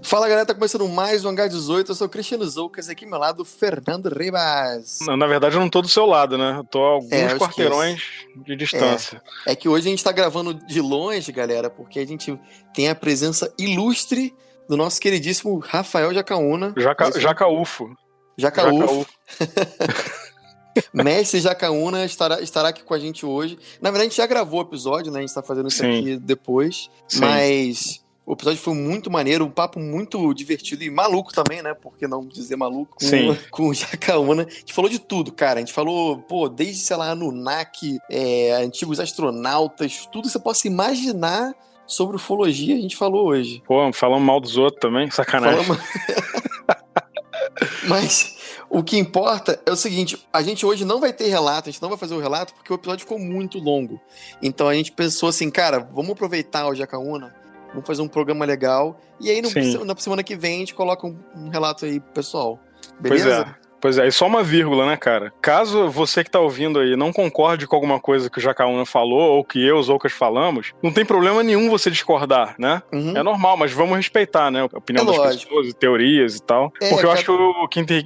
Fala galera, tá começando mais um H18, eu sou o Cristiano Zoucas, aqui ao meu lado, Fernando Ribas. Na verdade eu não tô do seu lado, né? Eu tô a alguns eu quarteirões de distância. É que hoje a gente tá gravando de longe, galera, porque a gente tem a presença ilustre do nosso queridíssimo Rafael Jacaúna. Jacaúfo. Jacaúfo. Mestre Jacaúna estará aqui com a gente hoje. Na verdade a gente já gravou o episódio, né? A gente tá fazendo isso aqui depois, mas... O episódio foi muito maneiro, um papo muito divertido e maluco também, né? Por que não dizer maluco? Com o Jacaúna. A gente falou de tudo, cara. A gente falou, desde, sei lá, Anunnaki, antigos astronautas, tudo que você possa imaginar sobre ufologia a gente falou hoje. Falamos mal dos outros também, sacanagem. Mas o que importa é o seguinte, a gente hoje não vai ter relato, a gente não vai fazer o relato porque o episódio ficou muito longo. Então a gente pensou assim, cara, vamos aproveitar o Jacaúna, vamos fazer um programa legal. E aí, na semana que vem, a gente coloca um relato aí, pessoal. Beleza? Pois é, e só uma vírgula, né, cara? Caso você que tá ouvindo aí não concorde com alguma coisa que o Jacaúna falou, ou que eu e os Zoucas falamos, não tem problema nenhum você discordar, né? Uhum. É normal, mas vamos respeitar, né? A opinião das pessoas, teorias e tal. Porque eu acho que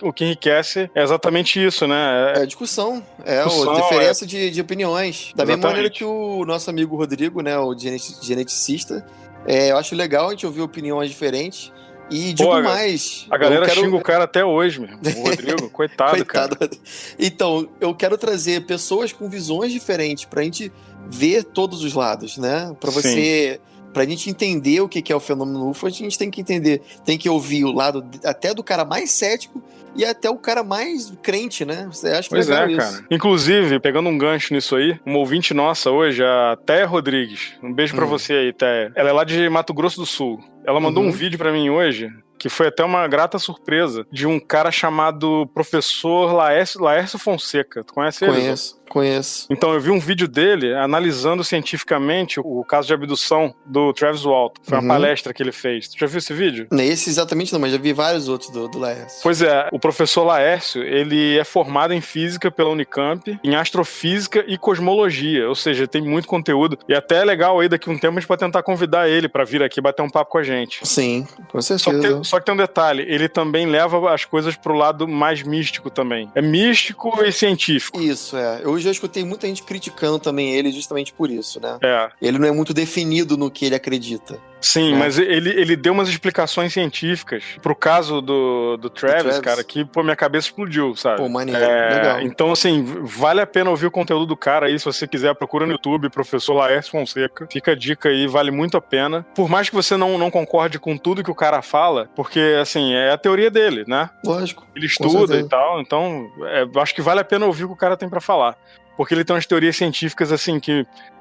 o que enriquece é exatamente isso, né? É a discussão, a diferença de opiniões. Da mesma maneira que o nosso amigo Rodrigo, né, o geneticista, eu acho legal a gente ouvir opiniões diferentes. E digo mais... A galera xinga o cara até hoje, mesmo. O Rodrigo, coitado, cara. Então, eu quero trazer pessoas com visões diferentes pra gente ver todos os lados, né? Pra gente entender o que é o fenômeno UFO, a gente tem que entender, tem que ouvir o lado até do cara mais cético e até o cara mais crente, né? Você acha que legal isso? Cara. Inclusive, pegando um gancho nisso aí, uma ouvinte nossa hoje, a Téia Rodrigues, um beijo pra você aí, Téia. Ela é lá de Mato Grosso do Sul. Ela mandou um vídeo pra mim hoje, que foi até uma grata surpresa, de um cara chamado Professor Laércio Fonseca. Tu conhece ele? Conheço. Então, eu vi um vídeo dele analisando cientificamente o caso de abdução do Travis Walton. Foi uma palestra que ele fez. Tu já viu esse vídeo? Esse exatamente não, mas já vi vários outros do Laércio. Pois é, o professor Laércio, ele é formado em física pela Unicamp, em astrofísica e cosmologia, ou seja, tem muito conteúdo. E até é legal aí, daqui a um tempo, a gente pode tentar convidar ele pra vir aqui bater um papo com a gente. Sim, com certeza. Só que tem um detalhe, ele também leva as coisas pro lado mais místico também. É místico e científico. Isso, Eu já escutei muita gente criticando também ele justamente por isso, né? É. Ele não é muito definido no que ele acredita. Sim, mas ele deu umas explicações científicas pro caso do Travis, cara, que, minha cabeça explodiu, sabe? Pô, maneiro, legal. Então, assim, vale a pena ouvir o conteúdo do cara aí, se você quiser, procura no YouTube, Professor Laércio Fonseca. Fica a dica aí, vale muito a pena. Por mais que você não concorde com tudo que o cara fala, porque, assim, é a teoria dele, né? Lógico. Ele estuda e tal, então, acho que vale a pena ouvir o que o cara tem pra falar. Porque ele tem umas teorias científicas, assim,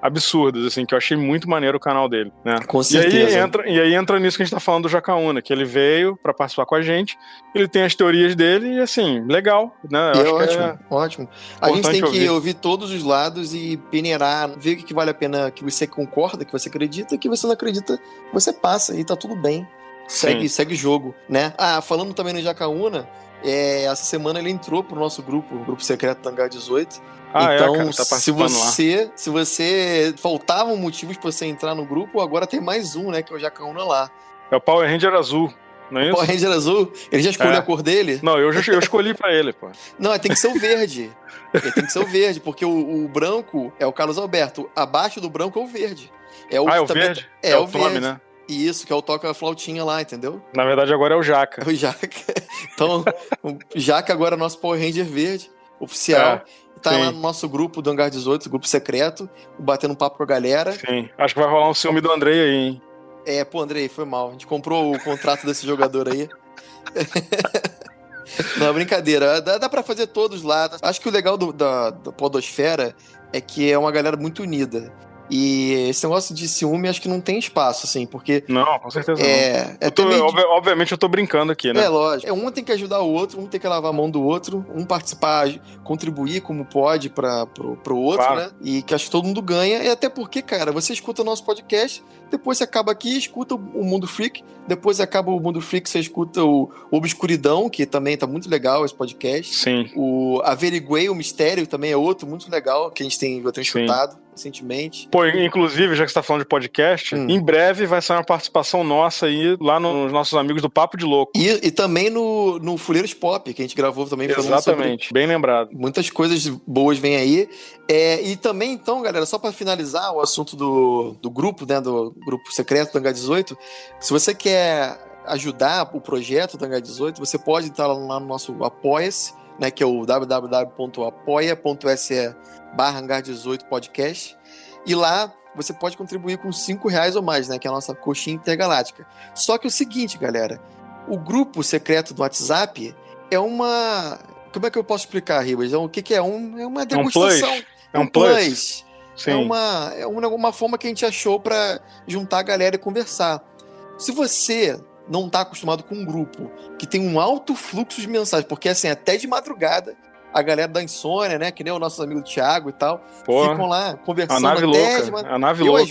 absurdas, assim, que eu achei muito maneiro o canal dele, né? Com certeza. E aí entra nisso que a gente tá falando do Jacaúna, que ele veio pra participar com a gente, ele tem as teorias dele e, assim, legal, né? Eu acho ótimo. A gente tem que ouvir todos os lados e peneirar, ver o que vale a pena, que você concorda, que você acredita, que você não acredita, você passa e tá tudo bem. Segue jogo, né? Falando também no Jacaúna, essa semana ele entrou pro nosso grupo, o grupo secreto da H18. Então, cara, tá se você faltavam motivos pra você entrar no grupo, agora tem mais um, né? Que é o Jacaúna lá. É o Power Ranger azul, não é isso? Power Ranger azul? Ele já escolheu a cor dele? Não, eu escolhi pra ele, pô. Não, tem que ser o verde. Ele tem que ser o verde, porque o branco é o Carlos Alberto. Abaixo do branco é o verde. É o verde? É o Tommy, verde. né? Isso, que é o toca a flautinha lá, entendeu? Na verdade, agora é o Jaca. É o Jaca. Então, o Jaca agora é nosso Power Ranger verde, oficial. Tá lá no nosso grupo do Hangar 18, grupo secreto, batendo um papo com a galera. Sim, acho que vai rolar um ciúme do Andrei aí, hein? Andrei, foi mal. A gente comprou o contrato desse jogador aí. Não, brincadeira. Dá pra fazer todos lá. Acho que o legal da podosfera é que é uma galera muito unida. E esse negócio de ciúme, acho que não tem espaço, assim, porque... Não, com certeza não. Obviamente eu tô brincando aqui, né? Lógico. Um tem que ajudar o outro, um tem que lavar a mão do outro, um participar, contribuir como pode pro outro, claro, né? E que acho que todo mundo ganha. E até porque, cara, você escuta o nosso podcast, depois você acaba aqui, escuta o Mundo Freak, depois acaba o Mundo Freak, você escuta o Obscuridão, que também tá muito legal esse podcast. Sim. O Averiguei o Mistério também é outro muito legal, que eu tenho escutado. recentemente. Pô, inclusive, já que você tá falando de podcast, em breve vai sair uma participação nossa aí, lá nos nossos amigos do Papo de Louco. E também no Fuleiros Pop, que a gente gravou também. Exatamente, sobre... bem lembrado. Muitas coisas boas vêm aí. E também, então, galera, só para finalizar o assunto do grupo, né, do grupo secreto do H18, se você quer ajudar o projeto do H18, você pode entrar lá no nosso Apoia-se, né, que é o www.apoia.se/Hangar18podcast, e lá você pode contribuir com R$5 ou mais, né, que é a nossa coxinha intergaláctica. Só que é o seguinte, galera, o grupo secreto do WhatsApp é uma... Como é que eu posso explicar, Ribas? O que é? É uma degustação. É um plus. Sim. É uma forma que a gente achou para juntar a galera e conversar. Se você não está acostumado com um grupo que tem um alto fluxo de mensagens, porque assim, até de madrugada, a galera da insônia, né, que nem o nosso amigo Thiago e tal, ficam lá conversando a nave louca.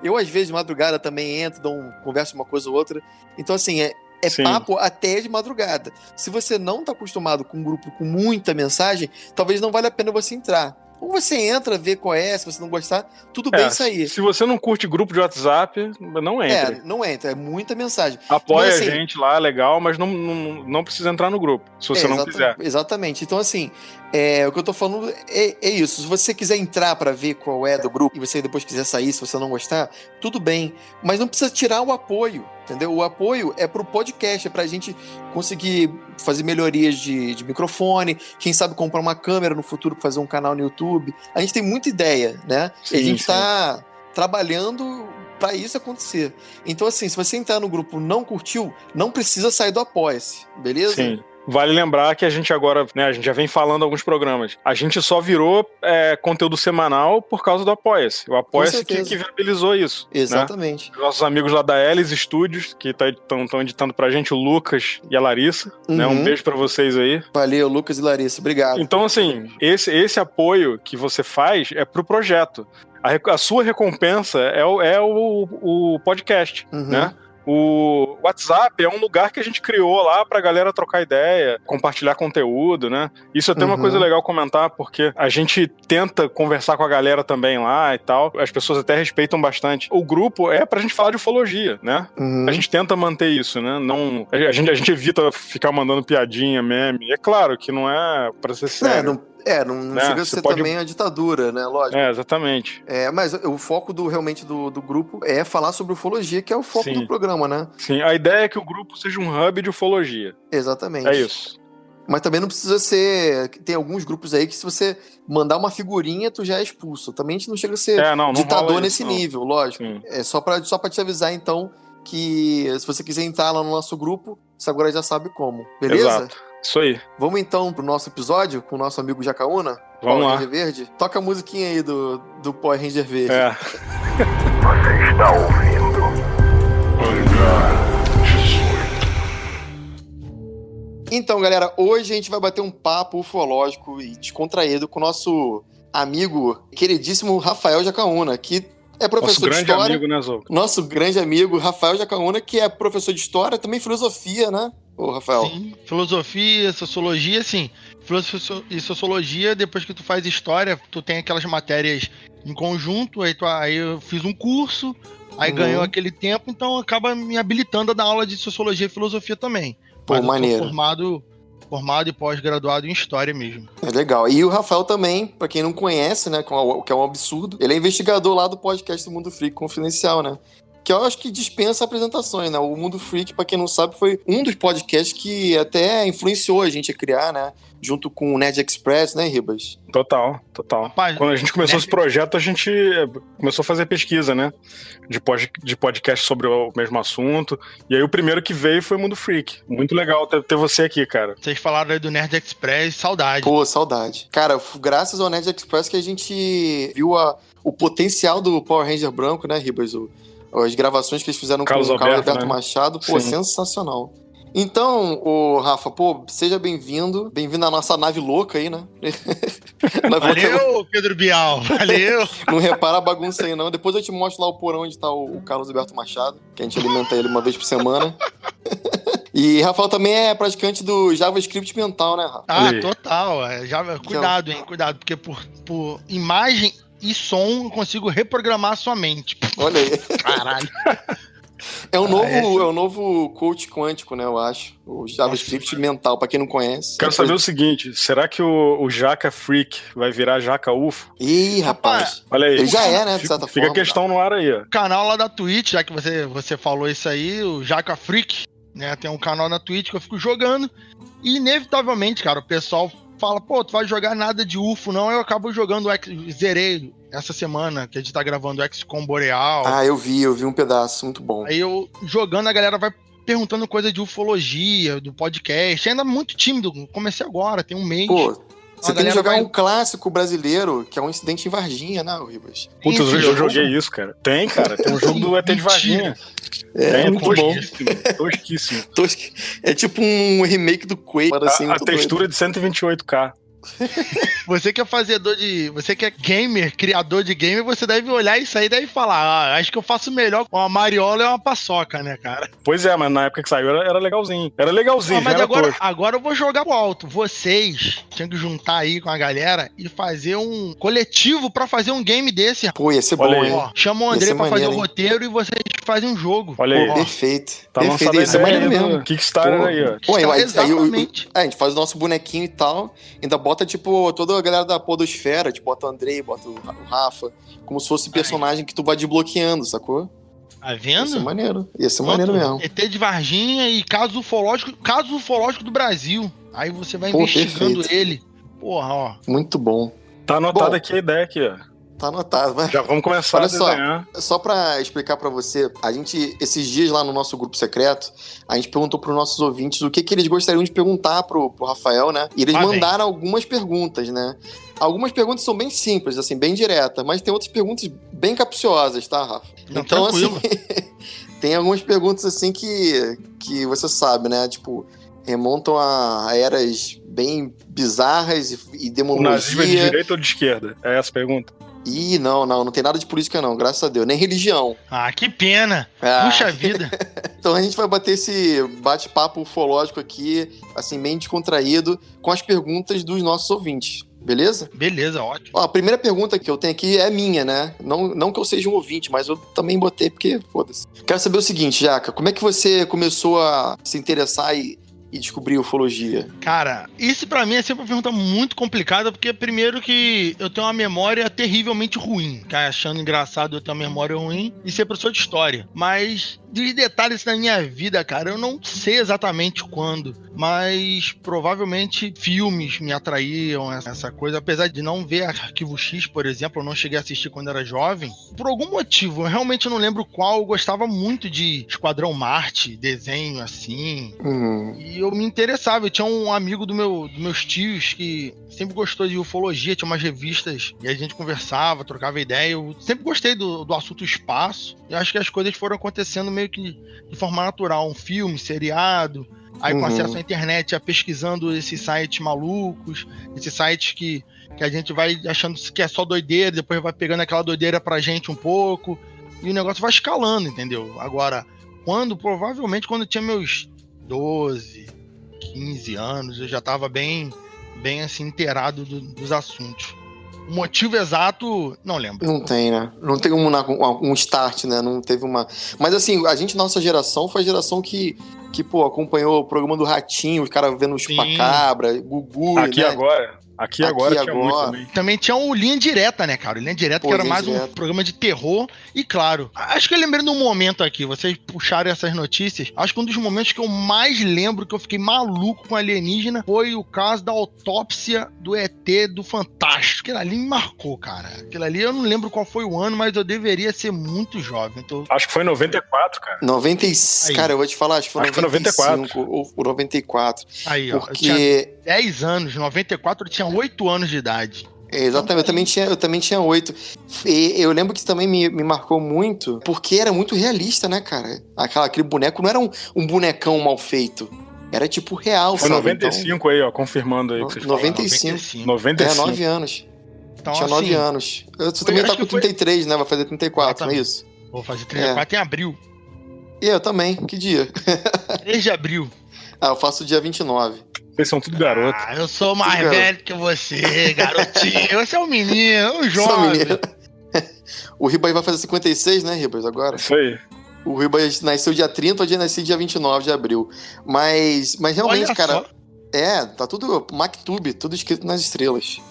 Eu às vezes de madrugada também entro, converso uma coisa ou outra. Então assim, é papo até de madrugada. Se você não está acostumado com um grupo com muita mensagem, talvez não valha a pena você entrar. Ou você entra, vê qual é, se você não gostar, tudo bem sair. Se você não curte grupo de WhatsApp, não entra. Não entra, é muita mensagem. Apoia a gente lá, legal, mas não precisa entrar no grupo, se você não quiser. Exatamente. Então, assim, o que eu tô falando é isso. Se você quiser entrar pra ver qual é do grupo, e você depois quiser sair, se você não gostar, tudo bem. Mas não precisa tirar o apoio, entendeu? O apoio é pro podcast, é pra gente conseguir fazer melhorias de microfone, quem sabe comprar uma câmera no futuro pra fazer um canal no YouTube. A gente tem muita ideia, né? E a gente tá trabalhando pra isso acontecer. Então, assim, se você entrar no grupo e não curtiu, não precisa sair do Apoia-se, beleza? Sim. Vale lembrar que a gente agora, né, a gente já vem falando alguns programas, a gente só virou conteúdo semanal por causa do Apoia-se. O Apoia-se que viabilizou isso. Exatamente. Né? Nossos amigos lá da Elis Studios, que estão editando pra gente, o Lucas e a Larissa. Né? Um beijo pra vocês aí. Valeu, Lucas e Larissa. Obrigado. Então, assim, esse apoio que você faz é pro projeto. A sua recompensa é o podcast, né? O WhatsApp é um lugar que a gente criou lá pra galera trocar ideia, compartilhar conteúdo, né? Isso é até uma coisa legal comentar, porque a gente tenta conversar com a galera também lá e tal. As pessoas até respeitam bastante. O grupo é pra gente falar de ufologia, né? A gente tenta manter isso, né? Não, a gente evita ficar mandando piadinha, meme. É claro que não é pra ser sério. Não chega a ser também a ditadura, né? Lógico. Exatamente. Mas o foco realmente do grupo é falar sobre ufologia, que é o foco do programa, né? Sim, a ideia é que o grupo seja um hub de ufologia. Exatamente. É isso. Mas também não precisa ser... Tem alguns grupos aí que se você mandar uma figurinha, tu já é expulso. Também a gente não chega a ser ditador nesse nível, lógico. Sim. É só pra te avisar, então, que se você quiser entrar lá no nosso grupo, você agora já sabe como. Beleza? Exato. Isso aí. Vamos então pro nosso episódio com o nosso amigo Jacaúna? Vamos lá. Ranger Verde? Toca a musiquinha aí do Power Ranger Verde. Você está ouvindo Hangar 18. Então, galera, hoje a gente vai bater um papo ufológico e descontraído com o nosso amigo, queridíssimo Rafael Jacaúna, que é professor de história. Amigo, né, Zô? Nosso grande amigo Rafael Jacaúna, que é professor de história, também filosofia, né? Ô, Rafael. Sim, filosofia, sociologia, sim. Filosofia e sociologia, depois que tu faz história, tu tem aquelas matérias em conjunto, aí eu fiz um curso, aí ganhou aquele tempo, então acaba me habilitando a dar aula de sociologia e filosofia também. Pô, maneiro. Eu sou formado e pós-graduado em história mesmo. É legal. E o Rafael também, pra quem não conhece, né, que é um absurdo, ele é investigador lá do podcast do Mundo Freak Confidencial, né? Que eu acho que dispensa apresentações, né? O Mundo Freak, pra quem não sabe, foi um dos podcasts que até influenciou a gente a criar, né? Junto com o Nerd Express, né, Ribas? Total. Rapaz, quando a gente começou esse projeto, a gente começou a fazer pesquisa, né? De podcast sobre o mesmo assunto. E aí o primeiro que veio foi o Mundo Freak. Muito legal ter você aqui, cara. Vocês falaram aí do Nerd Express, saudade. Pô, saudade. Cara, graças ao Nerd Express que a gente viu o potencial do Power Ranger branco, né, Ribas? As gravações que eles fizeram com o Carlos Alberto Machado, pô, sensacional. Então, Rafa, pô, seja bem-vindo. Bem-vindo à nossa nave louca aí, né? Valeu, Pedro Bial, valeu. Não repara a bagunça aí, não. Depois eu te mostro lá o porão onde tá o Carlos Alberto Machado, que a gente alimenta ele uma vez por semana. E Rafael também é praticante do JavaScript mental, né, Rafa? Total. Cuidado, hein? Cuidado, porque por imagem e som, eu consigo reprogramar a sua mente. Olha aí. Caralho. É o novo coach quântico, né, eu acho. O JavaScript mental, pra quem não conhece. Quero saber o seguinte, será que o Jaca Freak vai virar Jaca UFO? Ih, rapaz. Olha aí. Ele já é, né, de certa Fica forma. a questão no ar aí, ó. O canal lá da Twitch, já que você falou isso aí, o Jaca Freak, né, tem um canal na Twitch que eu fico jogando, e inevitavelmente, cara, o pessoal fala, pô, tu vai jogar nada de UFO, não, eu acabo jogando, zerei essa semana, que a gente tá gravando o XCOM Boreal. Ah, eu vi um pedaço, muito bom. Aí eu, jogando, a galera vai perguntando coisa de ufologia, do podcast, ainda muito tímido, comecei agora, tem um mês. Pô, você tem que jogar vai... um clássico brasileiro, que é um incidente em Varginha, né, Ribas? Putz, eu joguei isso, cara. Tem, cara, tem um jogo do ET de Varginha. É muito bom. Tosquíssimo. É tipo um remake do Quake. Assim, a textura de 128K. Você que é você que é gamer, criador de game, você deve olhar isso aí e deve falar, acho que eu faço melhor com uma mariola e uma paçoca, né, cara? Pois é, mas na época que saiu era legalzinho. Era legalzinho, mas já era agora eu vou jogar pro alto. Vocês tinham que juntar aí com a galera e fazer um coletivo pra fazer um game desse. Pô, ia ser bom, hein? Ó, chama o André pra fazer o roteiro e vocês fazem um jogo. Olha aí. Pô, perfeito. Tá perfeito, lançado ia ser maneiro mesmo. Kickstarter aí, ó. Pô, exatamente. A gente faz o nosso bonequinho e tal, ainda bota, tipo, toda a galera da podosfera, tipo, bota o Andrei, bota o Rafa, como se fosse personagem que tu vai desbloqueando, sacou? Tá vendo? Ia ser maneiro mesmo. ET de Varginha e caso ufológico do Brasil. Aí você vai investigando ele. Porra, ó. Muito bom. Tá anotado aqui a ideia aqui, ó. Tá anotado, mas... Já vamos começar a desenhar. Só pra explicar pra você, a gente, esses dias lá no nosso grupo secreto, a gente perguntou pros nossos ouvintes o que eles gostariam de perguntar pro Rafael, né? E eles mandaram algumas perguntas, né? Algumas perguntas são bem simples, assim, bem diretas, mas tem outras perguntas bem capciosas, tá, Rafa? Não, então, tranquilo. assim, tem algumas perguntas, assim, que você sabe, né? Tipo, remontam a eras bem bizarras e demonologia. O nazismo é de direita ou de esquerda? É essa a pergunta? Ih, não tem nada de política não, graças a Deus, nem religião. Ah, que pena. Puxa vida. Então a gente vai bater esse bate-papo ufológico aqui, assim, bem descontraído, com as perguntas dos nossos ouvintes, beleza? Beleza, ótimo. Ó, a primeira pergunta que eu tenho aqui é minha, né? Não que eu seja um ouvinte, mas eu também botei porque, foda-se. Quero saber o seguinte, Jaca, como é que você começou a se interessar e descobrir ufologia? Cara, isso pra mim é sempre uma pergunta muito complicada, porque primeiro que eu tenho uma memória terrivelmente ruim, cara, achando engraçado eu ter uma memória ruim e ser professor de história, mas dos detalhes da minha vida, cara, eu não sei exatamente quando, mas provavelmente filmes me atraíam, essa coisa, apesar de não ver Arquivo X, por exemplo, eu não cheguei a assistir quando era jovem, por algum motivo, eu realmente não lembro qual, eu gostava muito de Esquadrão Marte, desenho assim, e eu me interessava, eu tinha um amigo dos meus tios que sempre gostou de ufologia, tinha umas revistas e a gente conversava, trocava ideia, eu sempre gostei do assunto espaço, e acho que as coisas foram acontecendo meio que de forma natural, um filme, seriado, aí com acesso à internet, ia pesquisando esses sites malucos, esses sites que a gente vai achando que é só doideira, depois vai pegando aquela doideira pra gente um pouco, e o negócio vai escalando, entendeu? Agora, provavelmente quando eu tinha meus 12, 15 anos, eu já tava bem assim, inteirado dos assuntos. O motivo exato, não lembro. Não tem, né? Não tem um start, né? Não teve uma... Mas assim, a gente, nossa geração, foi a geração que pô, acompanhou o programa do Ratinho, os caras vendo o Chupacabra, Gugu, Aqui né? Aqui agora tinha muito também. Também tinha o Linha Direta, né, cara? O Linha Direta, que era mais um programa de terror. E claro, acho que eu lembrei de um momento aqui, vocês puxaram essas notícias, acho que um dos momentos que eu mais lembro, que eu fiquei maluco com alienígena, foi o caso da autópsia do ET do Fantástico. Aquilo ali me marcou, cara. Aquilo ali eu não lembro qual foi o ano, mas eu deveria ser muito jovem. Então... Acho que foi em 94, cara. 95, cara, eu vou te falar, acho que foi 95 ou 94. Aí, ó. Porque... Eu tinha 10 anos, 94 eu tinha 8 anos de idade. Exatamente, eu também tinha 8. E eu lembro que também me marcou muito, porque era muito realista, né, cara? Aquele boneco não era um bonecão mal feito. Era tipo real, foi sabe? 95 então, aí, ó, confirmando aí. 95. 95. É, 9 anos. Então, tinha 9 anos. Você também tá com 33, né? Vai fazer 34, não é isso? Vou fazer 34 em abril. E eu também, que dia? 3 de abril. Ah, eu faço dia 29. Vocês são tudo garoto. Eu sou mais velho que você, garotinho. Você é um menino, um jovem. O Ribas vai fazer 56, né, Ribas, agora? Isso aí. O Ribas nasceu dia 30, o dia nasceu dia 29 de abril. Mas realmente, olha, cara... Só. Tá tudo Mactube, tudo escrito nas estrelas.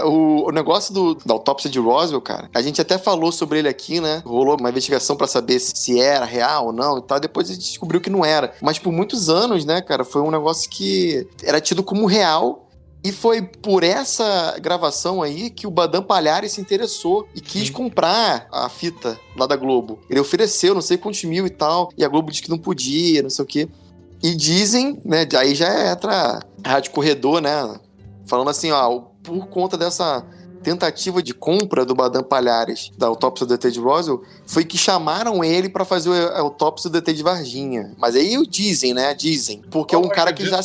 O negócio da autópsia de Roswell, cara, a gente até falou sobre ele aqui, né? Rolou uma investigação pra saber se era real ou não e tal. Depois a gente descobriu que não era. Mas por muitos anos, né, cara, foi um negócio que era tido como real. E foi por essa gravação aí que o Badam Palhares se interessou e quis comprar a fita lá da Globo. Ele ofereceu não sei quantos mil e tal, e a Globo disse que não podia, não sei o quê. E dizem, né, aí já entra a Rádio Corredor, né, falando assim, ó, por conta dessa tentativa de compra do Badam Palhares da autópsia do ET de Roswell, foi que chamaram ele pra fazer a autópsia do ET de Varginha. Mas aí dizem, né, porque era um cara que já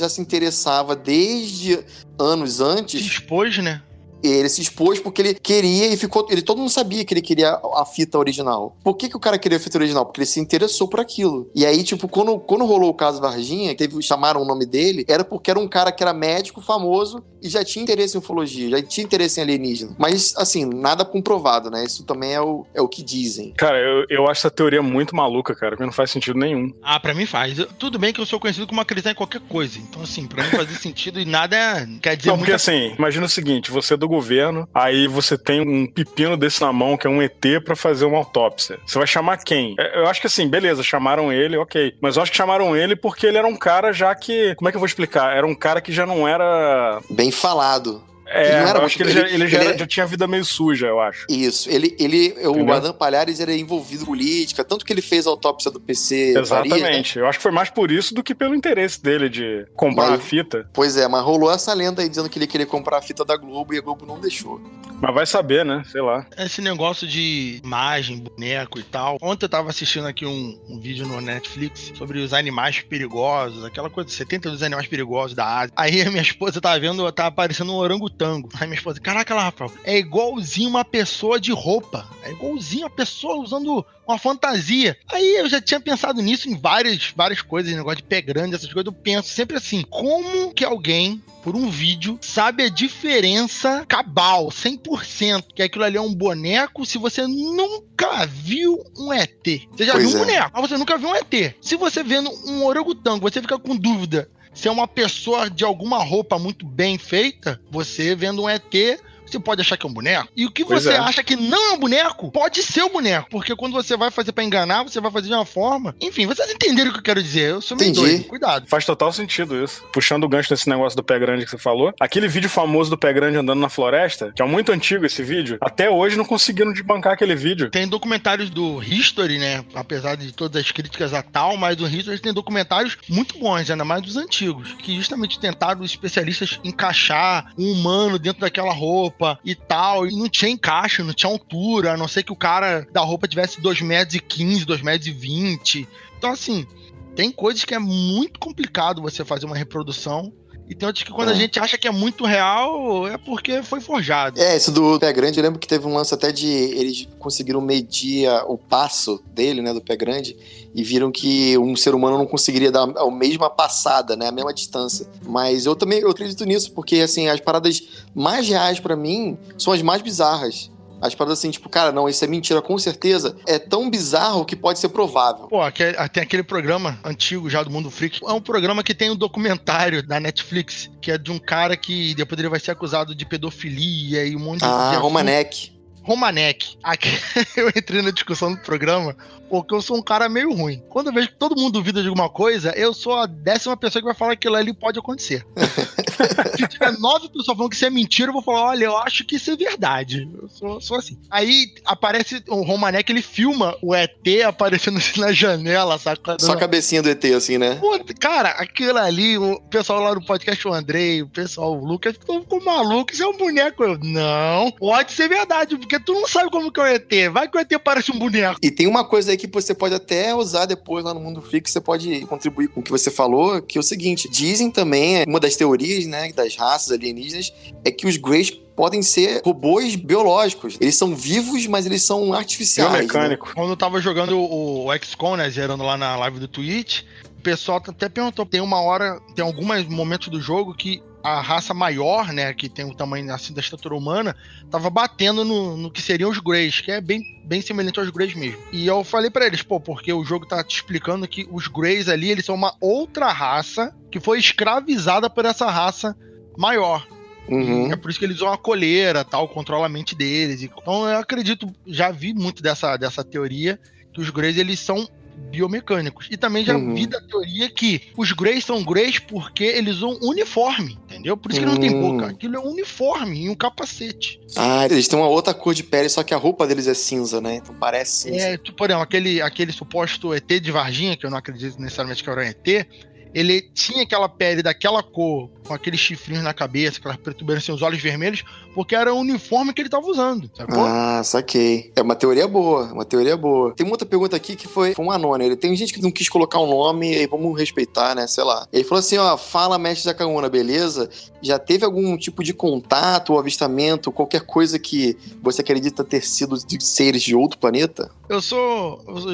se interessava desde anos antes. Se expôs, né? Ele se expôs porque ele queria e todo mundo sabia que ele queria a fita original. Por que o cara queria a fita original? Porque ele se interessou por aquilo. E aí, tipo, quando rolou o caso Varginha, chamaram o nome dele, era porque era um cara que era médico famoso e já tinha interesse em ufologia, já tinha interesse em alienígena. Mas, assim, nada comprovado, né? Isso também é o que dizem. Cara, eu acho essa teoria muito maluca, cara, porque não faz sentido nenhum. Ah, pra mim faz. Tudo bem que eu sou conhecido como acreditar em qualquer coisa. Então, assim, pra mim fazer sentido e nada quer dizer não, porque assim, imagina o seguinte, você é do governo, aí você tem um pepino desse na mão, que é um ET, pra fazer uma autópsia. Você vai chamar quem? Eu acho que assim, beleza, chamaram ele, ok. Mas eu acho que chamaram ele porque ele era um cara já que... Como é que eu vou explicar? Era um cara que já não era... bem falado. Eu acho que ele já tinha vida meio suja, eu acho. Isso. O Badam Palhares era envolvido em política, tanto que ele fez a autópsia do PC. Exatamente. Paris, né? Eu acho que foi mais por isso do que pelo interesse dele de comprar a fita. Pois é, mas rolou essa lenda aí dizendo que ele queria comprar a fita da Globo e a Globo não deixou. Mas vai saber, né? Sei lá. Esse negócio de imagem, boneco e tal. Ontem eu tava assistindo aqui um vídeo no Netflix sobre os animais perigosos, aquela coisa, 72 animais perigosos da Ásia. Aí a minha esposa tava aparecendo um orangotango. Aí minha esposa, caraca lá, Rafael, é igualzinho uma pessoa de roupa. É igualzinho a pessoa usando uma fantasia. Aí eu já tinha pensado nisso em várias coisas, negócio de pé grande, essas coisas. Eu penso sempre assim, como que alguém, por um vídeo, sabe a diferença cabal, 100%, que aquilo ali é um boneco, se você nunca viu um ET. Você já viu um boneco, mas você nunca viu um ET. Se você vendo um orangotango, você fica com dúvida se é uma pessoa de alguma roupa muito bem feita, você vendo um ET, você pode achar que é um boneco. E o que você acha que não é um boneco, pode ser um boneco. Porque quando você vai fazer pra enganar, você vai fazer de uma forma... Enfim, vocês entenderam o que eu quero dizer. Eu sou meio doido. Cuidado. Faz total sentido isso. Puxando o gancho desse negócio do pé grande que você falou, aquele vídeo famoso do pé grande andando na floresta, que é muito antigo esse vídeo, até hoje não conseguiram desbancar aquele vídeo. Tem documentários do History, né? Apesar de todas as críticas a tal, mas do History tem documentários muito bons, ainda mais dos antigos, que justamente tentaram os especialistas encaixar um humano dentro daquela roupa e tal, e não tinha encaixe, não tinha altura, a não ser que o cara da roupa tivesse 2,15 m, 2,20 m. Então, assim, tem coisas que é muito complicado você fazer uma reprodução, e tem outras que quando a gente acha que é muito real, é porque foi forjado. Isso do pé grande, eu lembro que teve um lance até de... Eles conseguiram medir o passo dele, né, do pé grande, e viram que um ser humano não conseguiria dar a mesma passada, né, a mesma distância. Mas eu acredito nisso, porque, assim, as paradas mais reais pra mim são as mais bizarras. As paradas assim, tipo, cara, não, isso é mentira, com certeza. É tão bizarro que pode ser provável. Pô, tem aquele programa antigo já do Mundo Freak. É um programa que tem um documentário da Netflix, que é de um cara que depois ele vai ser acusado de pedofilia e um monte de... Romanek. Aqui, eu entrei na discussão do programa porque eu sou um cara meio ruim. Quando eu vejo que todo mundo duvida de alguma coisa, eu sou a 10ª pessoa que vai falar que aquilo ali pode acontecer. Se tiver 9 pessoas falando que isso é mentira, eu vou falar, olha, eu acho que isso é verdade. Eu sou assim. Aí aparece o Romanek, ele filma o ET aparecendo assim na janela, sabe? Só a cabecinha do ET, assim, né? Pô, cara, aquilo ali, o pessoal lá no podcast, o Andrei, o pessoal, o Lucas, ficou maluco, isso é um boneco. Eu, não, pode ser verdade, porque tu não sabe como que é o ET. Vai que o ET parece um boneco. E tem uma coisa aí que você pode até usar depois lá no Mundo Freak, você pode contribuir com o que você falou, que é o seguinte, dizem também, uma das teorias, né, das raças alienígenas, é que os Greys podem ser robôs biológicos. Eles são vivos, mas eles são artificiais. Biomecânico. Né? Quando eu tava jogando o XCOM, né, zerando lá na live do Twitch, o pessoal até perguntou, tem alguns momentos do jogo que a raça maior, né, que tem o tamanho assim da estatura humana, tava batendo no que seriam os Greys, que é bem semelhante aos Greys mesmo. E eu falei pra eles, porque o jogo tá te explicando que os Greys ali, eles são uma outra raça que foi escravizada por essa raça maior. Uhum. É por isso que eles usam a coleira, tal, controla a mente deles. Então eu acredito, já vi muito dessa teoria, que os Greys, eles são biomecânicos. E também já vi da teoria que os Greys são Greys porque eles usam uniforme, entendeu? Por isso que não tem boca. Aquilo é um uniforme e um capacete. Ah, eles têm uma outra cor de pele, só que a roupa deles é cinza, né? Então parece cinza. Por exemplo, aquele suposto ET de Varginha, que eu não acredito necessariamente que era um ET, ele tinha aquela pele daquela cor, com aqueles chifrinhos na cabeça, aquelas protuberâncias, os olhos vermelhos, porque era o uniforme que ele tava usando, sacou? Ah, saquei. É uma teoria boa, Tem uma outra pergunta aqui que foi um anônimo. Tem gente que não quis colocar um nome, e vamos respeitar, né? Sei lá. Ele falou assim, fala, mestre Zakauna, beleza? Já teve algum tipo de contato ou avistamento, qualquer coisa que você acredita ter sido de seres de outro planeta? Eu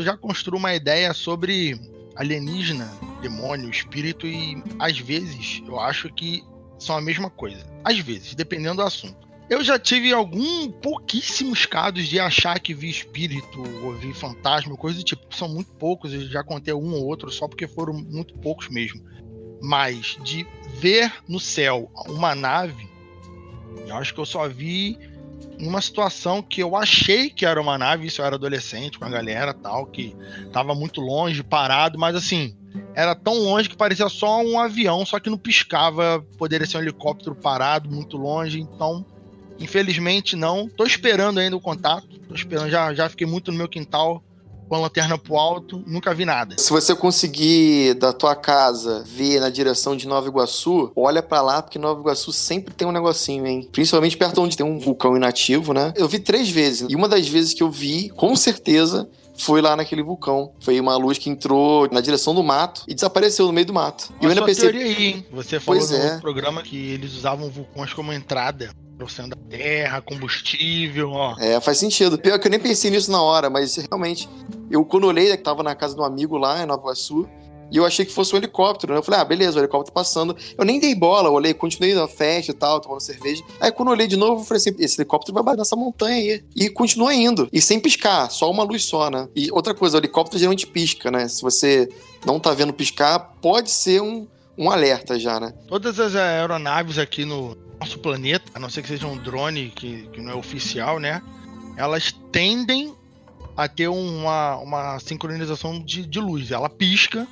já construo uma ideia sobre alienígena, demônio, espírito, e às vezes eu acho que são a mesma coisa. Às vezes, dependendo do assunto. Eu já tive pouquíssimos casos de achar que vi espírito ou vi fantasma, coisa do tipo. São muito poucos, eu já contei um ou outro só porque foram muito poucos mesmo. Mas de ver no céu uma nave, eu acho que eu só vi numa situação que eu achei que era uma nave, isso eu era adolescente com a galera tal, que tava muito longe, parado, mas assim, era tão longe que parecia só um avião, só que não piscava, poderia ser um helicóptero parado, muito longe, então, infelizmente não. Tô esperando ainda o contato, já fiquei muito no meu quintal, com a lanterna pro alto, nunca vi nada. Se você conseguir, da tua casa, ver na direção de Nova Iguaçu, olha pra lá, porque Nova Iguaçu sempre tem um negocinho, hein? Principalmente perto onde tem um vulcão inativo, né? Eu vi 3 vezes, e uma das vezes que eu vi, com certeza, foi lá naquele vulcão. Foi uma luz que entrou na direção do mato e desapareceu no meio do mato. E eu ainda pensei... teoria aí, hein? Você falou no programa que eles usavam vulcões como entrada pro centro da terra, combustível, ó. Faz sentido. Pior que eu nem pensei nisso na hora, mas realmente, quando olhei, que tava na casa de um amigo lá em Nova Iguaçu, e eu achei que fosse um helicóptero, né? Eu falei, beleza, o helicóptero passando. Eu nem dei bola, eu olhei, continuei na festa e tal, tomando cerveja. Aí quando eu olhei de novo, eu falei assim, esse helicóptero vai bater nessa montanha aí. E continua indo. E sem piscar, só uma luz só, né? E outra coisa, o helicóptero geralmente pisca, né? Se você não tá vendo piscar, pode ser um alerta já, né? Todas as aeronaves aqui no nosso planeta, a não ser que seja um drone que não é oficial, né? Elas tendem a ter uma sincronização de luz. Ela pisca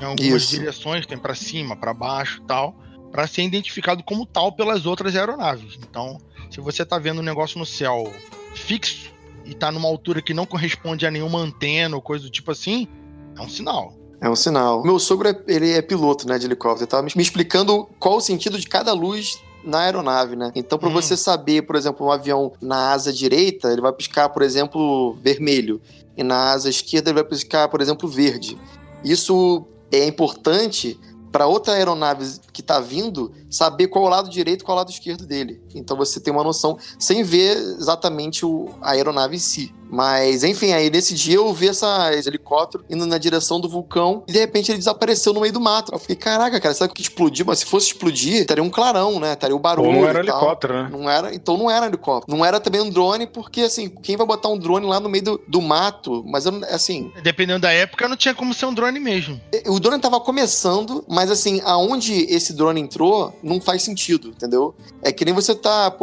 em algumas direções, tem para cima, para baixo e tal, para ser identificado como tal pelas outras aeronaves. Então, se você tá vendo um negócio no céu fixo e tá numa altura que não corresponde a nenhuma antena ou coisa do tipo assim, é um sinal. É um sinal. Meu sogro, ele é piloto, né, de helicóptero. Ele tava me explicando qual o sentido de cada luz na aeronave, né? Então, para você saber, por exemplo, um avião na asa direita, ele vai piscar, por exemplo, vermelho. E na asa esquerda, ele vai piscar, por exemplo, verde. Isso é importante para outra aeronave que está vindo saber qual é o lado direito e qual é o lado esquerdo dele. Então você tem uma noção sem ver exatamente a aeronave em si. Mas, enfim, aí nesse dia eu vi esse helicóptero indo na direção do vulcão e de repente ele desapareceu no meio do mato. Eu fiquei, caraca, cara, será que explodiu? Mas se fosse explodir, estaria um clarão, né? Estaria o barulho. Ou não era helicóptero, né? Não era, então não era helicóptero. Não era também um drone, porque, assim, quem vai botar um drone lá no meio do mato? Mas, assim... Dependendo da época, não tinha como ser um drone mesmo. O drone tava começando, mas, assim, aonde esse drone entrou, não faz sentido, entendeu? É que nem você tá,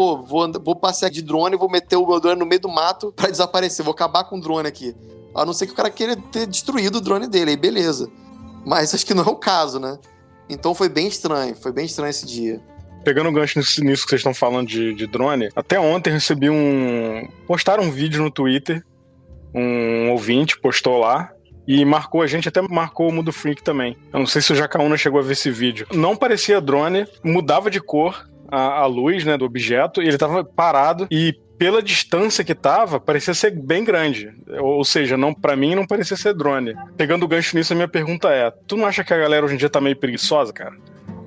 vou passear de drone, vou meter o meu drone no meio do mato pra desaparecer. Vou acabar com o drone aqui. A não ser que o cara queira ter destruído o drone dele, aí beleza. Mas acho que não é o caso, né? Então foi bem estranho esse dia. Pegando o gancho nisso que vocês estão falando de drone, até ontem recebi postaram um vídeo no Twitter, um ouvinte postou lá, e marcou a gente, até marcou o Mundo Freak também. Eu não sei se o Jacaúna chegou a ver esse vídeo. Não parecia drone, mudava de cor a luz, né, do objeto, e ele tava parado, e pela distância que tava, parecia ser bem grande. Ou seja, pra mim não parecia ser drone. Pegando o gancho nisso, a minha pergunta é, tu não acha que a galera hoje em dia tá meio preguiçosa, cara?